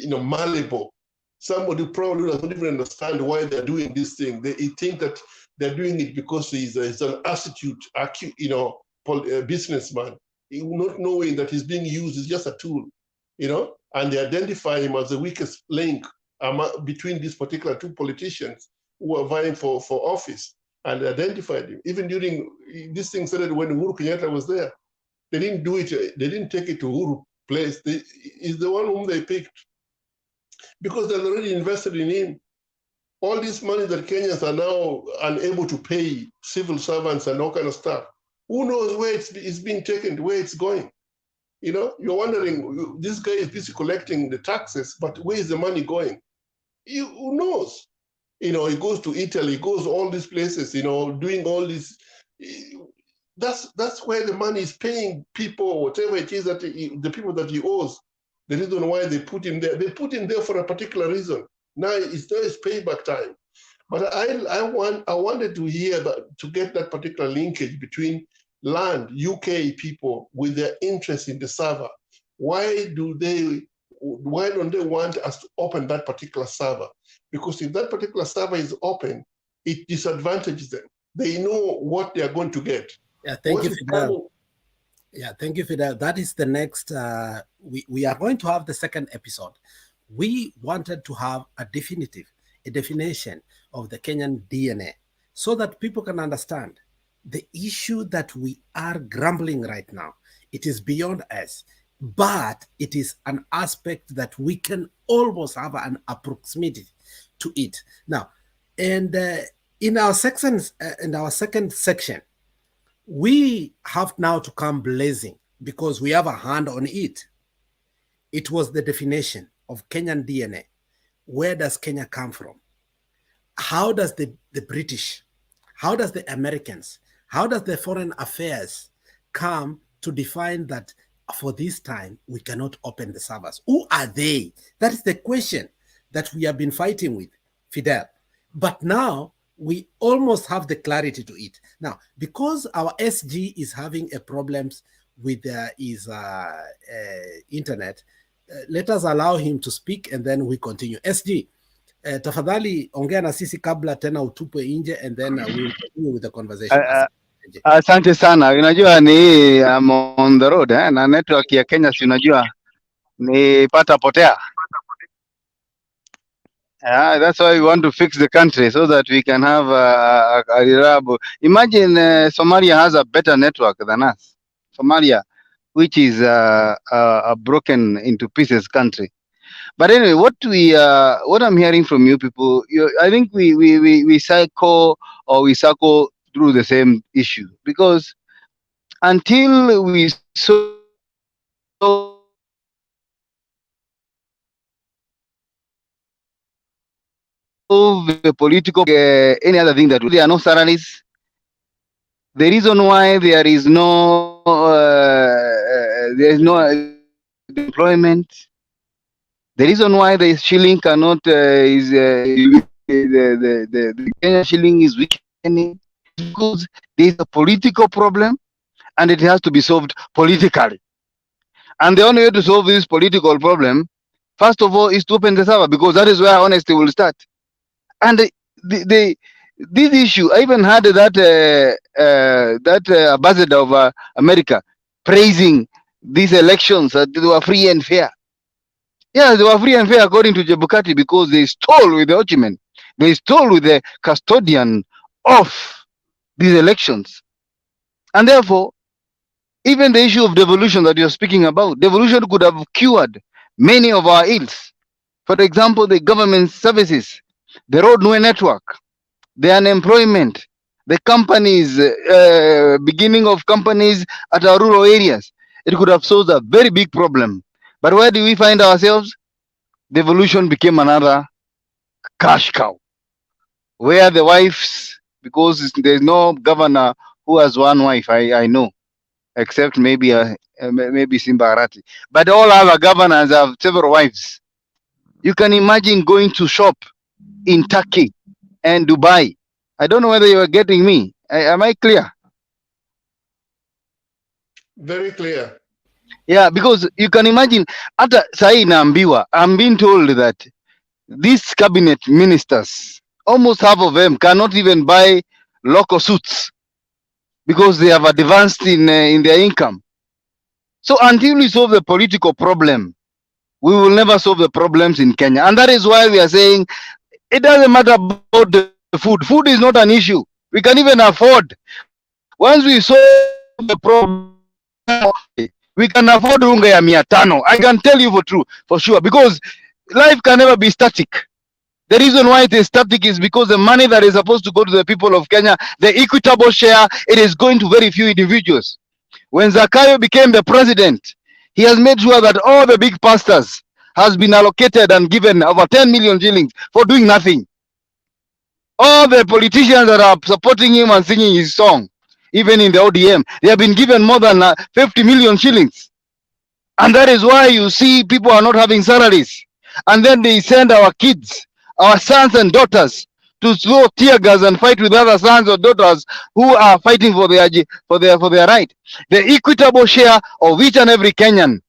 S5: malleable, somebody who probably doesn't even understand why they're doing this thing. They think that they're doing it because he's an astute, businessman, not knowing that he's being used as just a tool, and they identify him as the weakest link between these particular two politicians who are vying for office, and identified him. Even during this thing started when Uhuru Kenyatta was there, they didn't do it. They didn't take it to Uhuru place. He's the one whom they picked because they're already invested in him. All this money that Kenyans are now unable to pay civil servants and all kind of stuff, who knows where it's being taken, where it's going? You're wondering, this guy is busy collecting the taxes, but where is the money going? Who knows? He goes to Italy, goes all these places, doing all this. That's where the money is paying people, whatever it is that the people that he owes. The reason why they put him there, they put him there for a particular reason. Now it's payback time. But I wanted to hear that, to get that particular linkage between land, UK people with their interest in the server. Why don't they want us to open that particular server? Because if that particular server is open, it disadvantages them. They know what they are going to get.
S1: Yeah, thank you, Fidel. Yeah, thank you, Fidel. That is the next. We are going to have the second episode. We wanted to have a definition of the Kenyan DNA so that people can understand the issue that we are grumbling right now. It is beyond us, but it is an aspect that we can almost have an approximity to it. Now, and in our sections, in our second section, we have now to come blazing because we have a hand on it. It was the definition of Kenyan DNA. Where does Kenya come from? How does the British, how does the Americans, how does the foreign affairs come to define that for this time we cannot open the servers? Who are they? That is the question that we have been fighting with, Fidel. But now we almost have the clarity to it. Now, because our SG is having a problems with his internet, let us allow him to speak and then we continue. SG, tafadhali ongea na sisi kabla tena utupwe nje and then we'll continue with the conversation.
S6: Asante sana. Unajua ni I'm on the road na network ya Kenya si unajua ni pata potea. That's why we want to fix the country so that we can have a reliable. Imagine Somalia has a better network than us. Somalia, which is a broken into pieces country. But anyway, what I'm hearing from you people, I think we cycle through the same issue, because until we solve the political any other thing, that there are no salaries. The reason why there is no employment, the reason why the shilling cannot the Kenyan shilling is weakening, because there is a political problem and it has to be solved politically. And the only way to solve this political problem, first of all, is to open the server, because that is where honesty will start. And this issue, I even had that ambassador of America praising these elections, that they were free and fair. Yeah, they were free and fair according to Jebukati, because they stole with the Ochimen. They stole with the custodian of these elections. And therefore, even the issue of devolution that you're speaking about, devolution could have cured many of our ills. For example, the government services, the roadway network, the unemployment, the companies, beginning of companies at our rural areas. It could have solved a very big problem. But where do we find ourselves? Devolution became another cash cow, where the wives because there's no governor who has one wife. I know, except maybe maybe Simbarati. But all other governors have several wives. You can imagine going to shop in Turkey and Dubai. I don't know whether you are getting me. Am I clear?
S5: Very clear.
S6: Yeah, because you can imagine. Hata sahi naambiwa, I'm being told that these cabinet ministers, almost half of them cannot even buy local suits because they have advanced in their income. So until we solve the political problem, we will never solve the problems in Kenya. And that is why we are saying it doesn't matter about the food. Food is not an issue. We can even afford. Once we solve the problem, we can afford unga ya 500. I can tell you for sure, because life can never be static. The reason why it is static is because the money that is supposed to go to the people of Kenya, the equitable share, it is going to very few individuals. When Zakayo became the president, he has made sure that all the big pastors has been allocated and given over 10 million shillings for doing nothing. All the politicians that are supporting him and singing his song, even in the ODM, they have been given more than 50 million shillings. And that is why you see people are not having salaries. And then they send our kids, our sons and daughters, to throw tear gas and fight with other sons or daughters who are fighting for their right. The equitable share of each and every Kenyan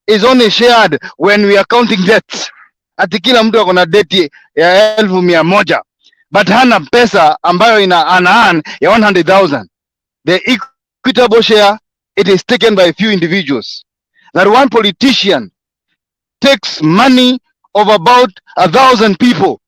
S6: is only shared when we are counting debts. Ati kila mtu akona deti ya 1,100 but hana pesa ambayo ana ya 100,000. The equitable share, it is taken by a few individuals. That one politician takes money of about 1,000 people,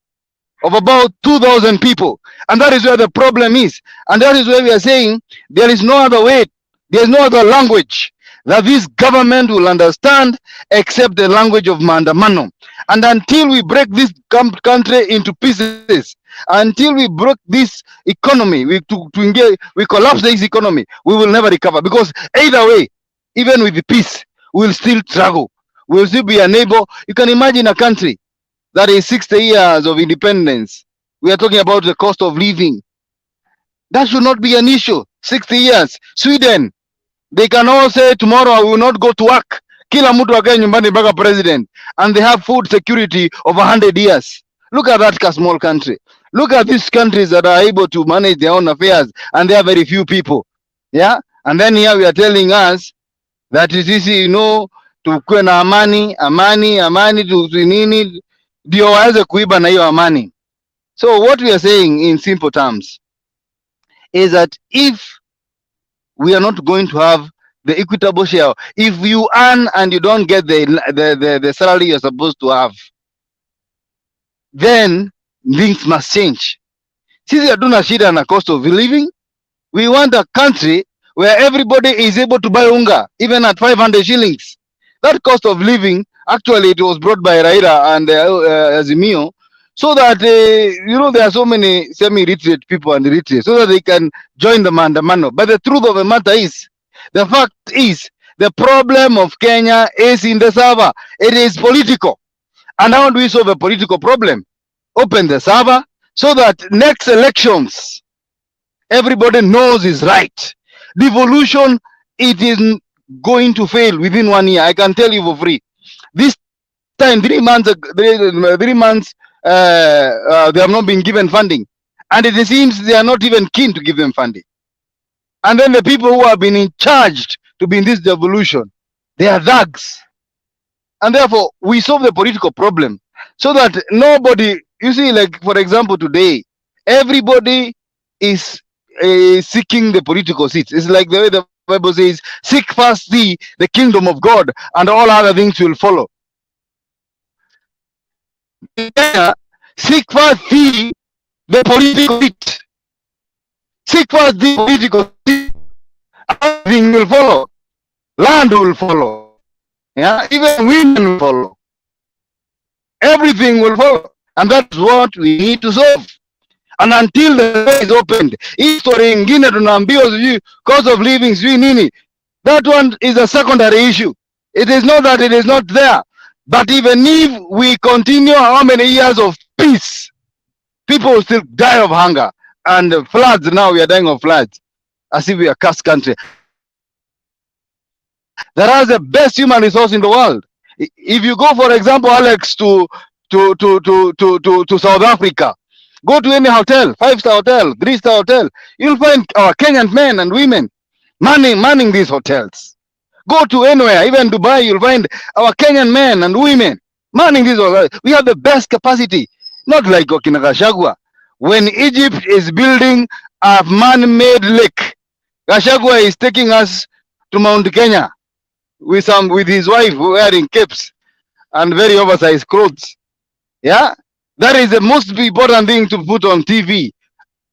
S6: of about 2,000 people. And that is where the problem is. And that is where we are saying there is no other way, there is no other language that this government will understand except the language of maandamano. And until we break this country into pieces, until we break this economy, we collapse this economy, we will never recover. Because either way, even with the peace, we will still struggle. We will still be unable. You can imagine a country that is 60 years of independence. We are talking about the cost of living. That should not be an issue. 60 years. Sweden, they can all say tomorrow I will not go to work. Kila mtu akae nyumbani mpaka president. And they have food security of 100 years. Look at that small country. Look at these countries that are able to manage their own affairs and there are very few people. Yeah? And then here we are telling us that sisi, tukue na amani nini ndio waweze kuiba na hiyo amani. So what we are saying in simple terms is that if we are not going to have the equitable share, if you earn and you don't get the salary you're supposed to have, then things must change. Sisi hatuna shida na cost of living. We want a country where everybody is able to buy unga, even at 500 shillings. That cost of living, actually, it was brought by Raila and Azimio, so that, there are so many semi-literate people and illiterate, so that they can join the maandamano. But the truth of the matter is, the fact is, the problem of Kenya is in the server. It is political. And how do we solve a political problem? Open the server so that next elections, everybody knows is right. Devolution, it is going to fail within 1 year. I can tell you for free. This time, 3 months, they have not been given funding. And it seems they are not even keen to give them funding. And then the people who have been in charge to be in this devolution, they are thugs. And therefore, we solve the political problem so that nobody, you see, like, for example, today, everybody is seeking the political seats. It's like the way the Bible says, seek first the kingdom of God and all other things will follow. Seek first the political seat. Seek first the political seat. Everything will follow. Land will follow. Yeah, even women will follow. Everything will follow. And that's what we need to solve. And until the way is opened, history ingine tunaambiwa sijui cost of living sijui nini, that one is a secondary issue. It is not that it is not there. But even if we continue how many years of peace, people will still die of hunger. And floods, now we are dying of floods, as if we are a cursed country. That has the best human resource in the world. If you go, for example, Alex, to South Africa, go to any hotel, 5-star hotel, 3-star hotel, you'll find our Kenyan men and women manning these hotels. Go to anywhere, even Dubai, you'll find our Kenyan men and women manning these hotels. We have the best capacity, not like Gashagwa. When Egypt is building a man-made lake, Gashagwa is taking us to Mount Kenya with his wife wearing capes and very oversized clothes. Yeah, that is the most important thing to put on TV,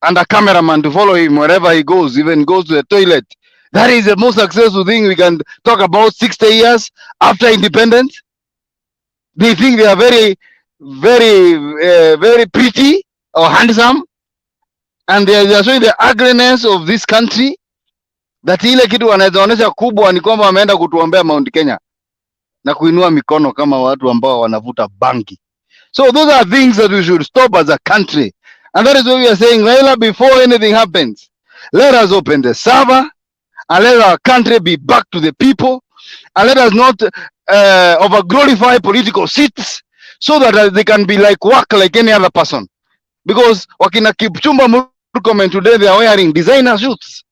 S6: and a cameraman to follow him wherever he goes, even goes to the toilet. That is the most successful thing we can talk about 60 years after independence. They think they are very pretty or handsome, and they are showing the ugliness of this country. That ile kitu wanaonyesha kubwa ni kwamba wameenda kutuombea Mount Kenya na kuinua mikono kama watu ambao wanavuta bangi. So those are things that we should stop as a country. And that is what we are saying, Raila, before anything happens, let us open the server and let our country be back to the people, and let us not over glorify political seats so that they can be work like any other person. Because wakina Kipchumba Murkomen today, they are wearing designer suits.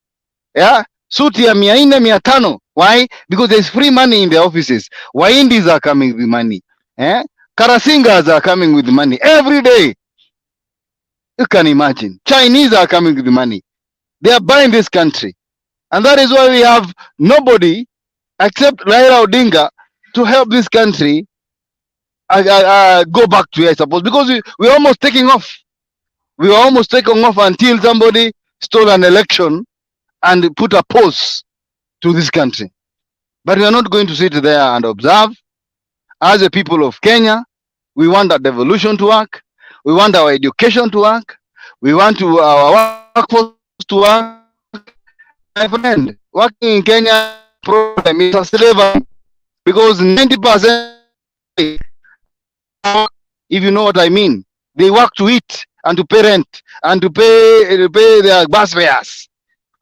S6: Yeah, suit ya 400, 500. Why? Because there's free money in the offices. Waindis are coming with money. Eh? Karasingas are coming with money every day. You can imagine. Chinese are coming with money. They are buying this country. And that is why we have nobody except Raila Odinga to help this country go back to where it's supposed. Because we're almost taking off. We were almost taking off until somebody stole an election and put a pause to this country. But we are not going to sit there and observe. As a people of Kenya, we want our devolution to work. We want our education to work. We want our workforce to work. My friend, working in Kenya problem is a slavery, because 90%, if you know what I mean, they work to eat and to pay rent and to pay their bus fares.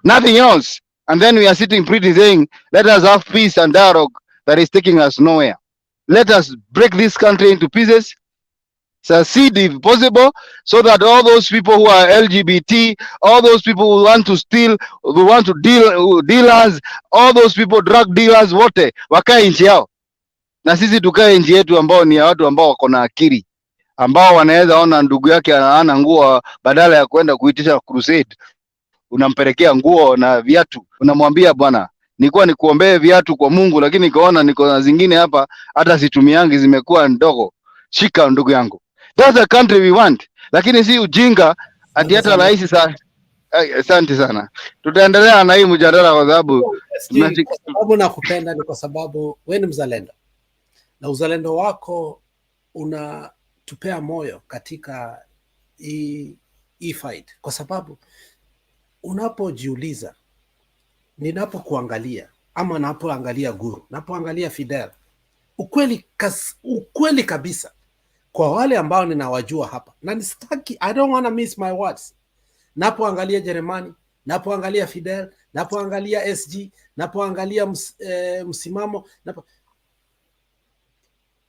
S6: Nothing else. And then we are sitting pretty saying, let us have peace and dialogue that is taking us nowhere. Let us break this country into pieces, succeed if possible, so that all those people who are LGBT, all those people who want to steal, who want to dealers, all those people, drug dealers, wote wakae nchi yao, na sisi tukae nchi yetu, ambao ni ya watu ambao wako na akili, ambao wanaweza ona ndugu yake ana nguo, badala ya kwenda kuitisha crusade unampelekea nguo na viatu, unamwambia bwana, nilikuwa nikuombee viatu kwa Mungu, lakini nikaona niko na zingine hapa hata situmiangi, zimekuwa ndogo, shika ndugu yangu. That's the country we want, lakini si ujinga ati hata rais sana. Asante sana, tutaendelea na hii mjadala kwa sababu
S1: nakupenda, ni kwa sababu wewe ni mzalendo na uzalendo wako unatupea moyo katika hii fight, kwa sababu unapojiuliza, ninapokuangalia ama napoangalia Guru, napoangalia Fidel, ukweli kabisa, kwa wale ambao ninawajua hapa, na nisitaki, I don't want to miss my words, napoangalia Jeremani, napoangalia Fidel, napoangalia SG, napoangalia msimamo,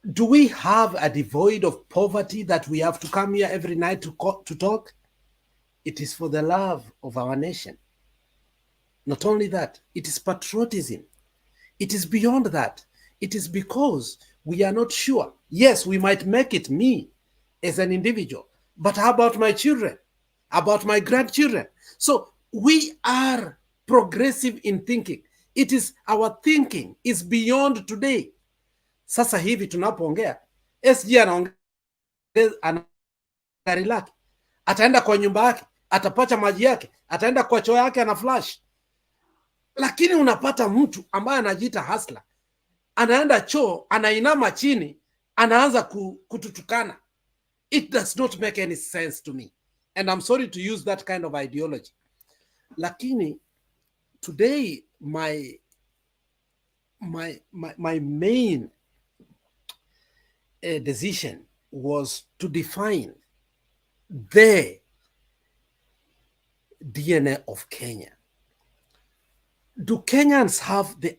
S1: do we have a devoid of poverty that we have to come here every night to talk? It is for the love of our nation. Not only that, it is patriotism. It is beyond that. It is because we are not sure. Yes, we might make it, me as an individual, but how about my children? About my grandchildren? So we are progressive in thinking. It is our thinking is beyond today. Sasa hivi tunapoongea, SG anaongea gari lake, ataenda kwa nyumba yake, atapacha maji yake, ataenda kwa choo yake, ana flash. Lakini unapata mtu ambaye anajiita hustler, anaenda choo, anainama chini, anaanza kututukana. It does not make any sense to me, and I'm sorry to use that kind of ideology. Lakini today my main decision was to define the DNA of Kenya. Do Kenyans have the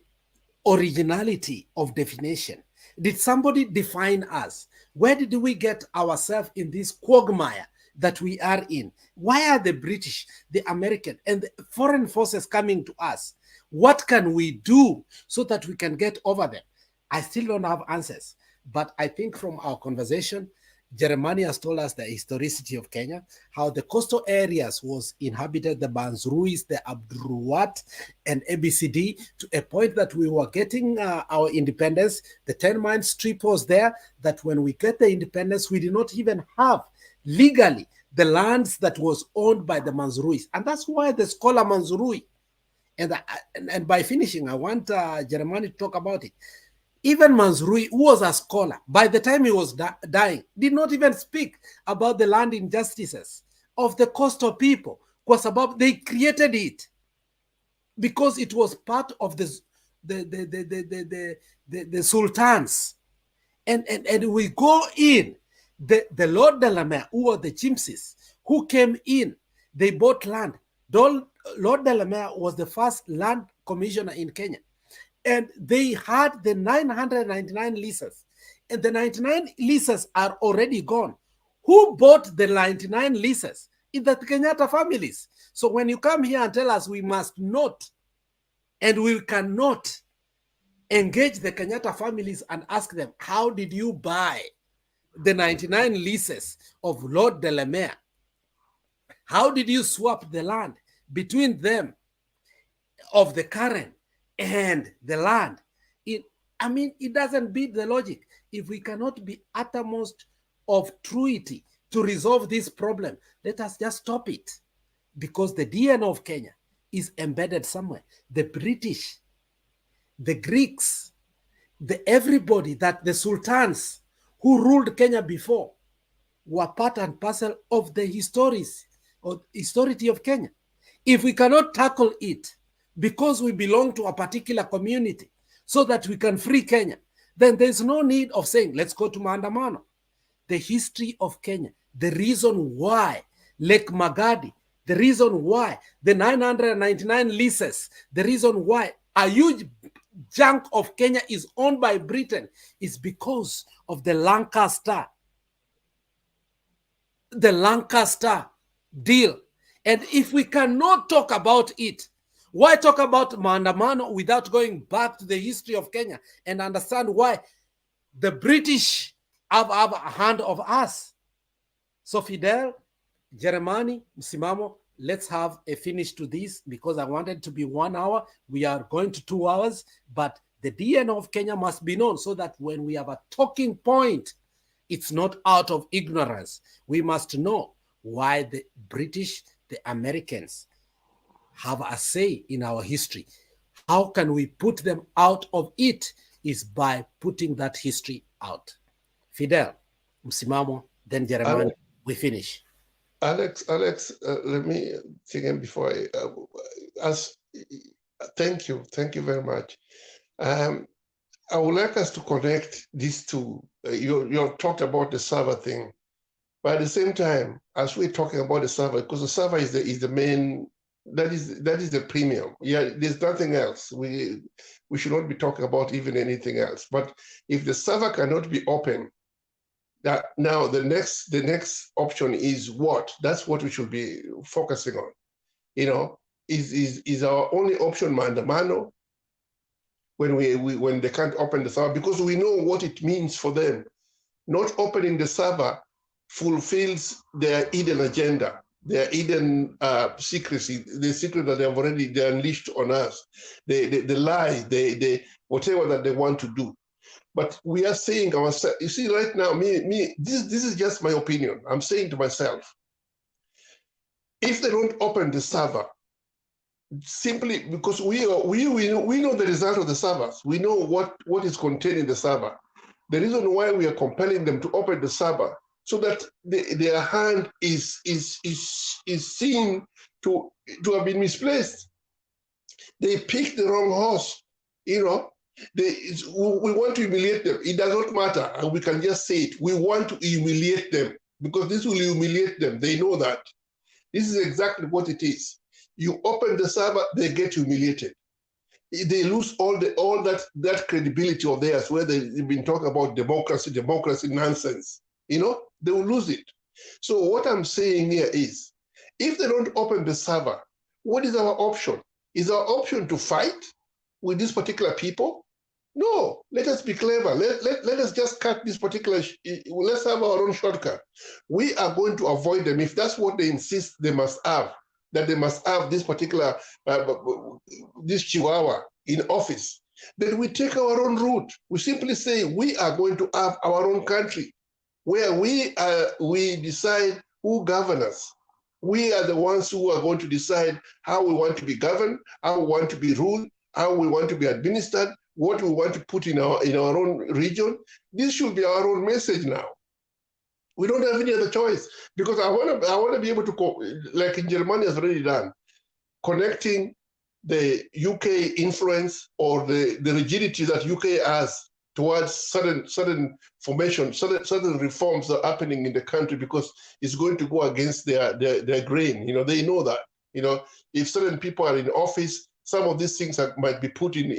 S1: originality of definition? Did somebody define us? Where did we get ourselves in this quagmire that we are in? Why are the British, the American, and the foreign forces coming to us? What can we do so that we can get over them? I still don't have answers, but I think from our conversation, Jeremiah has told us the historicity of Kenya, how the coastal areas was inhabited, the Banzuruis, the Abduruat, and ABCD, to a point that we were getting our independence. The 10-mile strip was there, that when we get the independence, we did not even have legally the lands that was owned by the Manzuruis. And that's why the scholar Manzurui, and by finishing, I want Jeremiah to talk about it. Even Manzurui, who was a scholar, by the time he was dying, did not even speak about the land injustices of the coastal people. Was about they created it because it was part of the sultans, and we go in the Lord Delamere, who were the Gypsies, who came in, they bought land. Lord Delamere was the first land commissioner in Kenya. And they had the 999 leases. And the 99 leases are already gone. Who bought the 99 leases? It's the Kenyatta families. So when you come here and tell us we must not and we cannot engage the Kenyatta families and ask them, how did you buy the 99 leases of Lord Delamere? How did you swap the land between them of the current and the land? It doesn't beat the logic. If we cannot be uttermost of truity to resolve this problem, let us just stop it, because the DNA of Kenya is embedded somewhere. The British, the Greeks, everybody, that the sultans who ruled Kenya before were part and parcel of the historicity of Kenya. If we cannot tackle it because we belong to a particular community so that we can free Kenya, then there's no need of saying, let's go to Maandamano. The history of Kenya, the reason why Lake Magadi, the reason why the 999 leases, the reason why a huge chunk of Kenya is owned by Britain is because of the Lancaster deal. And if we cannot talk about it, why talk about Maandamano without going back to the history of Kenya and understand why the British have a hand of us? So Fidel, Jeremani, Msimamo, let's have a finish to this, because I wanted to be 1 hour. We are going to 2 hours, but the DNA of Kenya must be known so that when we have a talking point, it's not out of ignorance. We must know why the British, the Americans have a say in our history. How can we put them out of it? Is by putting that history out. Fidel, Msimamo, then Jeremiah, we finish.
S5: Alex, let me again before thank you very much. I would like us to connect these two. You talked about the server thing, but at the same time, as we're talking about the server, because the server is the main, that is the premium. Yeah, there's nothing else. We should not be talking about even anything else. But if the server cannot be open, that now the next option is what? That's what we should be focusing on. You know, is our only option Maandamano when they can't open the server, because we know what it means for them. Not opening the server fulfills their hidden agenda, their hidden secrecy, the secret that they unleashed on us, the lie, the whatever that they want to do. But we are saying ourselves, you see, right now, this is just my opinion. I'm saying to myself, if they don't open the server, simply because we know the result of the servers, we know what is contained in the server. The reason why we are compelling them to open the server, so that their hand is seen to have been misplaced. They picked the wrong horse, you know. We want to humiliate them. It does not matter, and we can just say it. We want to humiliate them because this will humiliate them. They know that. This is exactly what it is. You open the server, they get humiliated. They lose all that credibility of theirs, where they've been talking about democracy nonsense. They will lose it. So what I'm saying here is, if they don't open the server, what is our option? Is our option to fight with these particular people? No, let us be clever. Let us just cut this particular, let's have our own shortcut. We are going to avoid them. If that's what they insist they must have, that they must have this particular, this chihuahua in office, then we take our own route. We simply say we are going to have our own country where we decide who governs us. We are the ones who are going to decide how we want to be governed, how we want to be ruled, how we want to be administered, what we want to put in our own region. This should be our own message now. We don't have any other choice, because I want to be able to, like in Germany has already done, connecting the UK influence or the rigidity that UK has towards certain formation, certain reforms that are happening in the country, because it's going to go against their grain. They know that. If certain people are in office, some of these things might be put in.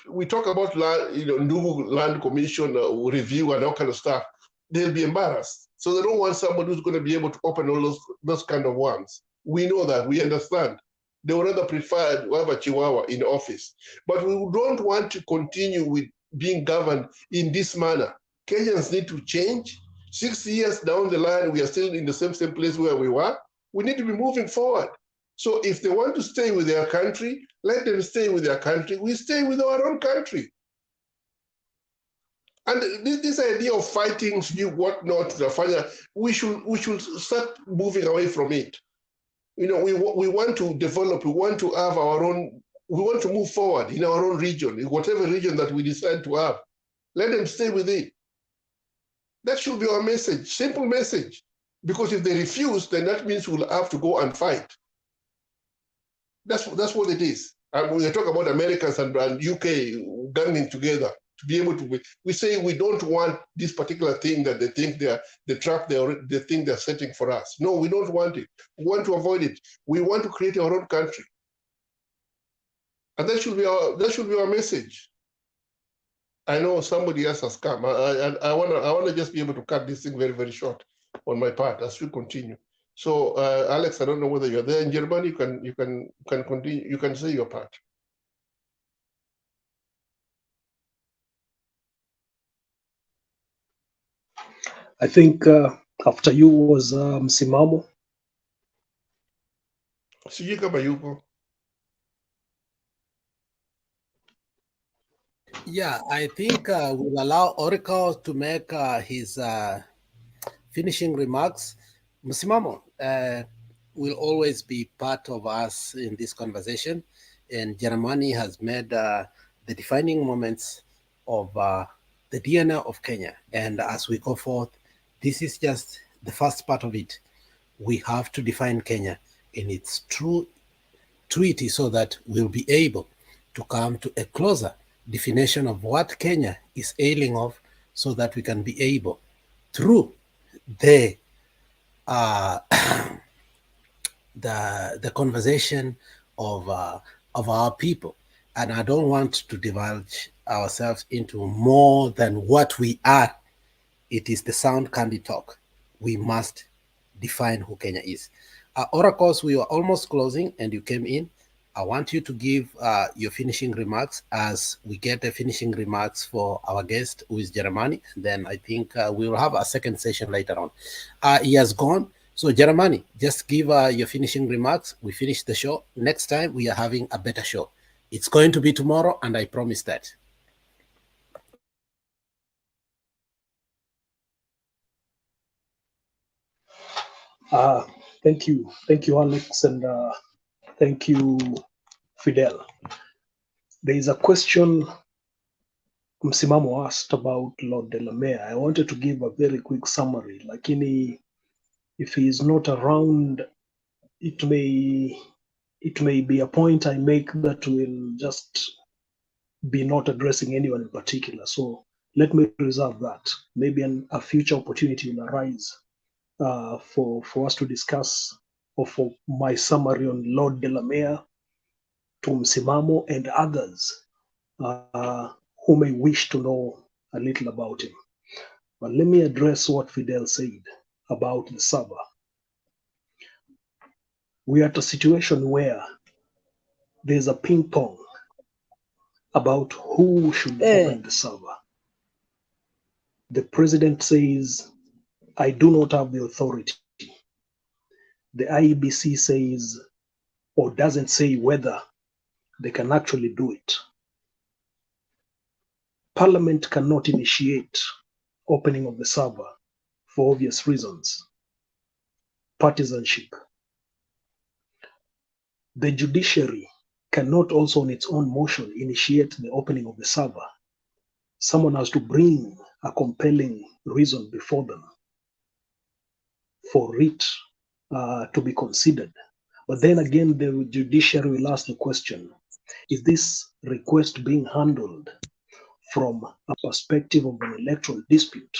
S5: We talk about new land commission review and all kind of stuff. They'll be embarrassed. So they don't want somebody who's going to be able to open all those kind of ones. We know that. We understand. They would rather prefer to have a chihuahua in office. But we don't want to continue with being governed in this manner. Kenyans need to change. 6 years down the line, we are still in the same place where we were. We need to be moving forward. So if they want to stay with their country, let them stay with their country. We stay with our own country. And this idea of fighting, whatnot, we should start moving away from it. We want to develop, we want to have our own, we want to move forward in our own region, in whatever region that we decide to have. Let them stay with it. That should be our message, simple message. Because if they refuse, then that means we'll have to go and fight. That's what it is. And when we talk about Americans and UK ganging together to be able to, we say we don't want this particular thing that they think they think they're setting for us. No, we don't want it. We want to avoid it. We want to create our own country. And that should be our message. I know somebody else has come. I want to just be able to cut this thing very, very short on my part as we continue. So, Alex, I don't know whether you're there in Germany. You can continue. You can say your part.
S3: I think after you was Msimamo.
S5: Sijui kama yuko.
S1: Yeah, I think we'll allow Oracle to make his finishing remarks. Msimamo will always be part of us in this conversation, and Jeremiah has made the defining moments of the DNA of Kenya. And as we go forth, this is just the first part of it. We have to define Kenya in its truity so that we'll be able to come to a closer definition of what Kenya is ailing of, so that we can be able, through the the conversation of our people. And I don't want to divulge ourselves into more than what we are. It is the sound candy talk. We must define who Kenya is. Oracles, we are almost closing and you came in. I want you to give your finishing remarks as we get the finishing remarks for our guest, who is Jeremiah. And then I think we will have a second session later on. He has gone. So Jeremiah, just give your finishing remarks. We finish the show. Next time we are having a better show. It's going to be tomorrow, and I promise that.
S3: Thank you, Alex, and thank you, Fidel. There is a question Msimamo asked about Lord Delamere. I wanted to give a very quick summary. Lakini, if he is not around, it may be a point I make that will just be not addressing anyone in particular. So let me reserve that. Maybe a future opportunity will arise for us to discuss or for my summary on Lord Delamere, to Msimamo, and others who may wish to know a little about him. But let me address what Fidel said about the server. We are at a situation where there's a ping pong about who should open the server. The president says, I do not have the authority. The IEBC says, or doesn't say whether they can actually do it. Parliament cannot initiate opening of the server for obvious reasons. Partisanship. The judiciary cannot also on its own motion initiate the opening of the server. Someone has to bring a compelling reason before them for it to be considered. But then again, the judiciary will ask the question, is this request being handled from a perspective of an electoral dispute?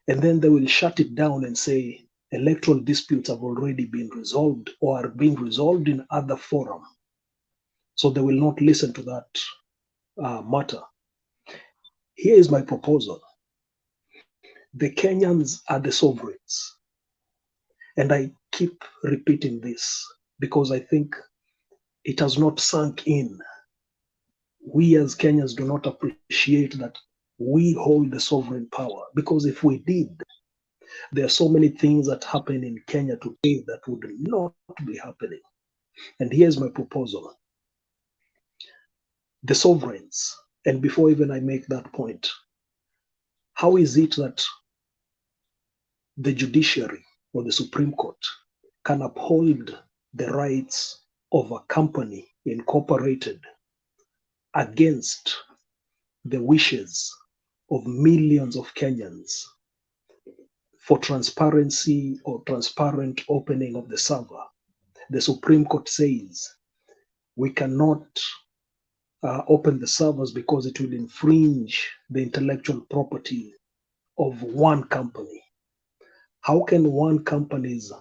S3: And then they will shut it down and say electoral disputes have already been resolved or are being resolved in other forum. So they will not listen to that matter. Here is my proposal. The Kenyans are the sovereigns. And I keep repeating this because I think it has not sunk in. We as Kenyans do not appreciate that we hold the sovereign power, because if we did, there are so many things that happen in Kenya today that would not be happening. And here's my proposal. The sovereigns, and before even I make that point, how is it that the judiciary or the Supreme Court can uphold the rights of a company incorporated against the wishes of millions of Kenyans for transparency or transparent opening of the server? The Supreme Court says we cannot open the servers because it will infringe the intellectual property of one company. How can one company's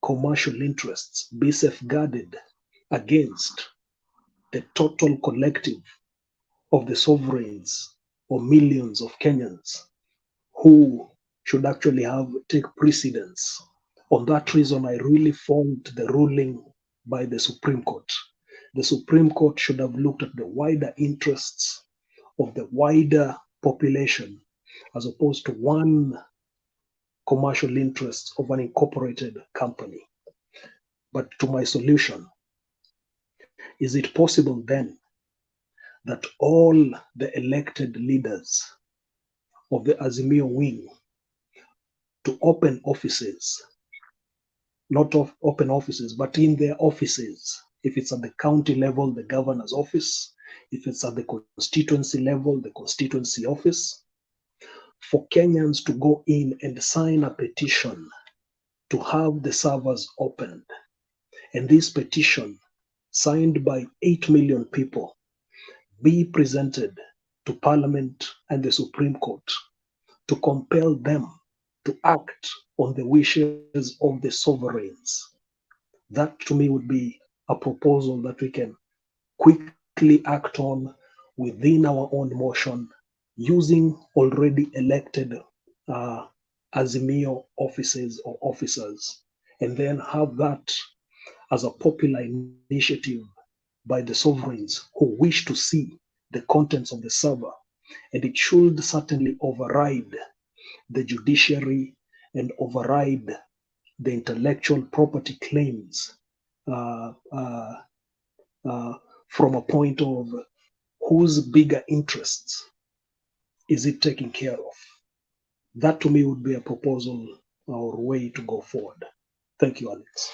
S3: commercial interests be safeguarded against the total collective of the sovereigns or millions of Kenyans who should actually take precedence? On that reason, I really fault the ruling by the Supreme Court. The Supreme Court should have looked at the wider interests of the wider population as opposed to one commercial interest of an incorporated company. But to my solution, is it possible then that all the elected leaders of the Azimio wing to open offices, not open offices, but in their offices, if it's at the county level, the governor's office, if it's at the constituency level, the constituency office, for Kenyans to go in and sign a petition to have the servers opened. And this petition, signed by 8 million people, be presented to Parliament and the Supreme Court to compel them to act on the wishes of the sovereigns. That to me would be a proposal that we can quickly act on within our own motion, using already elected Azimio offices or officers, and then have that as a popular initiative by the sovereigns who wish to see the contents of the server. And it should certainly override the judiciary and override the intellectual property claims from a point of whose bigger interests is it taking care of. That to me would be a proposal or way to go forward. Thank you, Alex.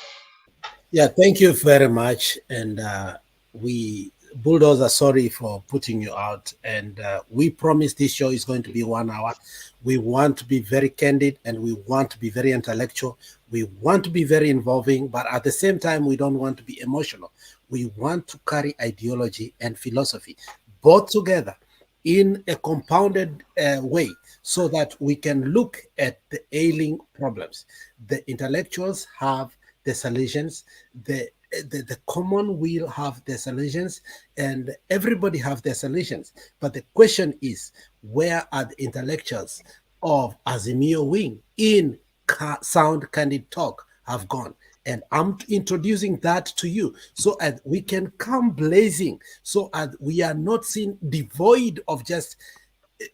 S1: Yeah, thank you very much. And Bulldozer, sorry for putting you out. And we promise this show is going to be 1 hour. We want to be very candid and we want to be very intellectual. We want to be very involving, but at the same time, we don't want to be emotional. We want to carry ideology and philosophy both together in a compounded way so that we can look at the ailing problems. The intellectuals have the solutions. The common will have their solutions, and everybody have their solutions. But the question is, where are the intellectuals of Azimio wing in sound candid talk have gone? And I'm introducing that to you so that we can come blazing, so that we are not seen devoid of just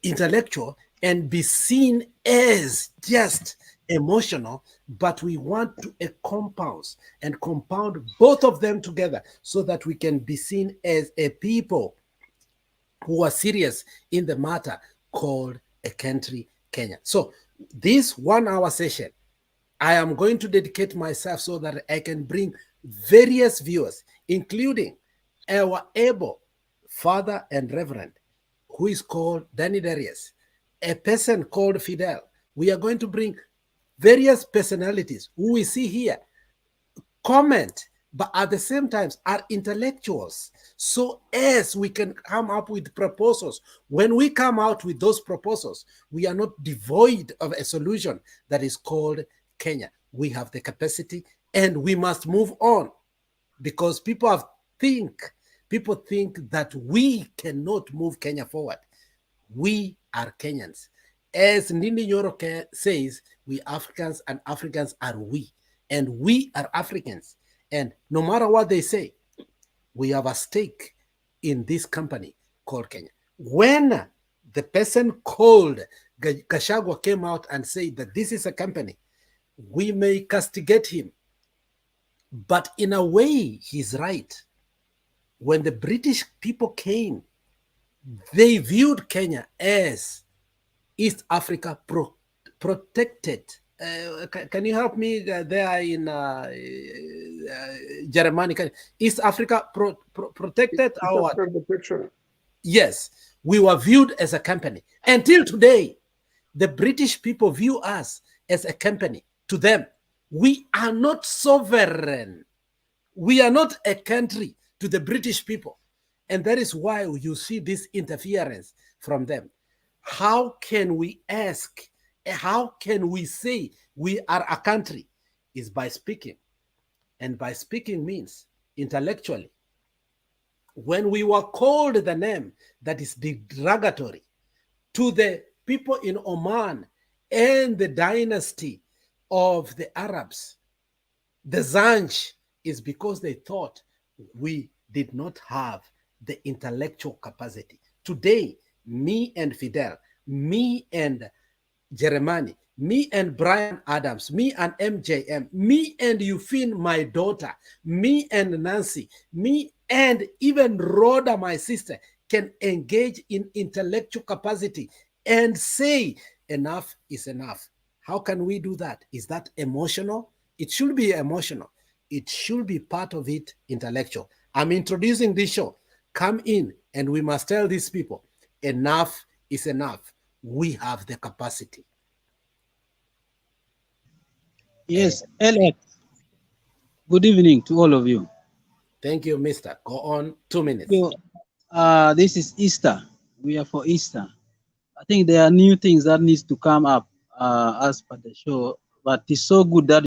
S1: intellectual and be seen as just emotional, but we want to compound both of them together so that we can be seen as a people who are serious in the matter called a country, Kenya. So this 1 hour session, I am going to dedicate myself so that I can bring various viewers, including our able father and reverend, who is called Danny Darius, a person called Fidel. We are going to bring various personalities who we see here comment, but at the same time are intellectuals, so as we can come up with proposals. When we come out with those proposals, we are not devoid of a solution that is called Kenya. We have the capacity and we must move on, because people think that we cannot move Kenya forward. We are Kenyans. As Ndindi Nyoro says, we Africans, and Africans are we. And we are Africans. And no matter what they say, we have a stake in this company called Kenya. When the person called Gachagua came out and said that this is a company, we may castigate him. But in a way, he's right. When the British people came, they viewed Kenya as East Africa protected. Can you help me there in Germany? East Africa protected or what?
S5: The picture.
S1: Yes, we were viewed as a company. Until today, the British people view us as a company. To them, we are not sovereign. We are not a country to the British people. And that is why you see this interference from them. How can we ask, how can we say we are a country? Is by speaking. And by speaking means intellectually. When we were called the name that is derogatory to the people in Oman and the dynasty of the Arabs, the Zanj, is because they thought we did not have the intellectual capacity. Today, me and Fidel, me and Jeremani, me and Brian Adams, me and MJM, me and Eufine, my daughter, me and Nancy, me and even Rhoda, my sister, can engage in intellectual capacity and say enough is enough. How can we do that? Is that emotional? It should be emotional. It should be part of it intellectual. I'm introducing this show. Come in and we must tell these people, enough is enough. We have the capacity.
S7: Yes, Alex. Good evening to all of you.
S1: Thank you, mister. Go on, 2 minutes.
S7: So, this is Easter. We are for Easter. I think there are new things that needs to come up as per the show, but it's so good that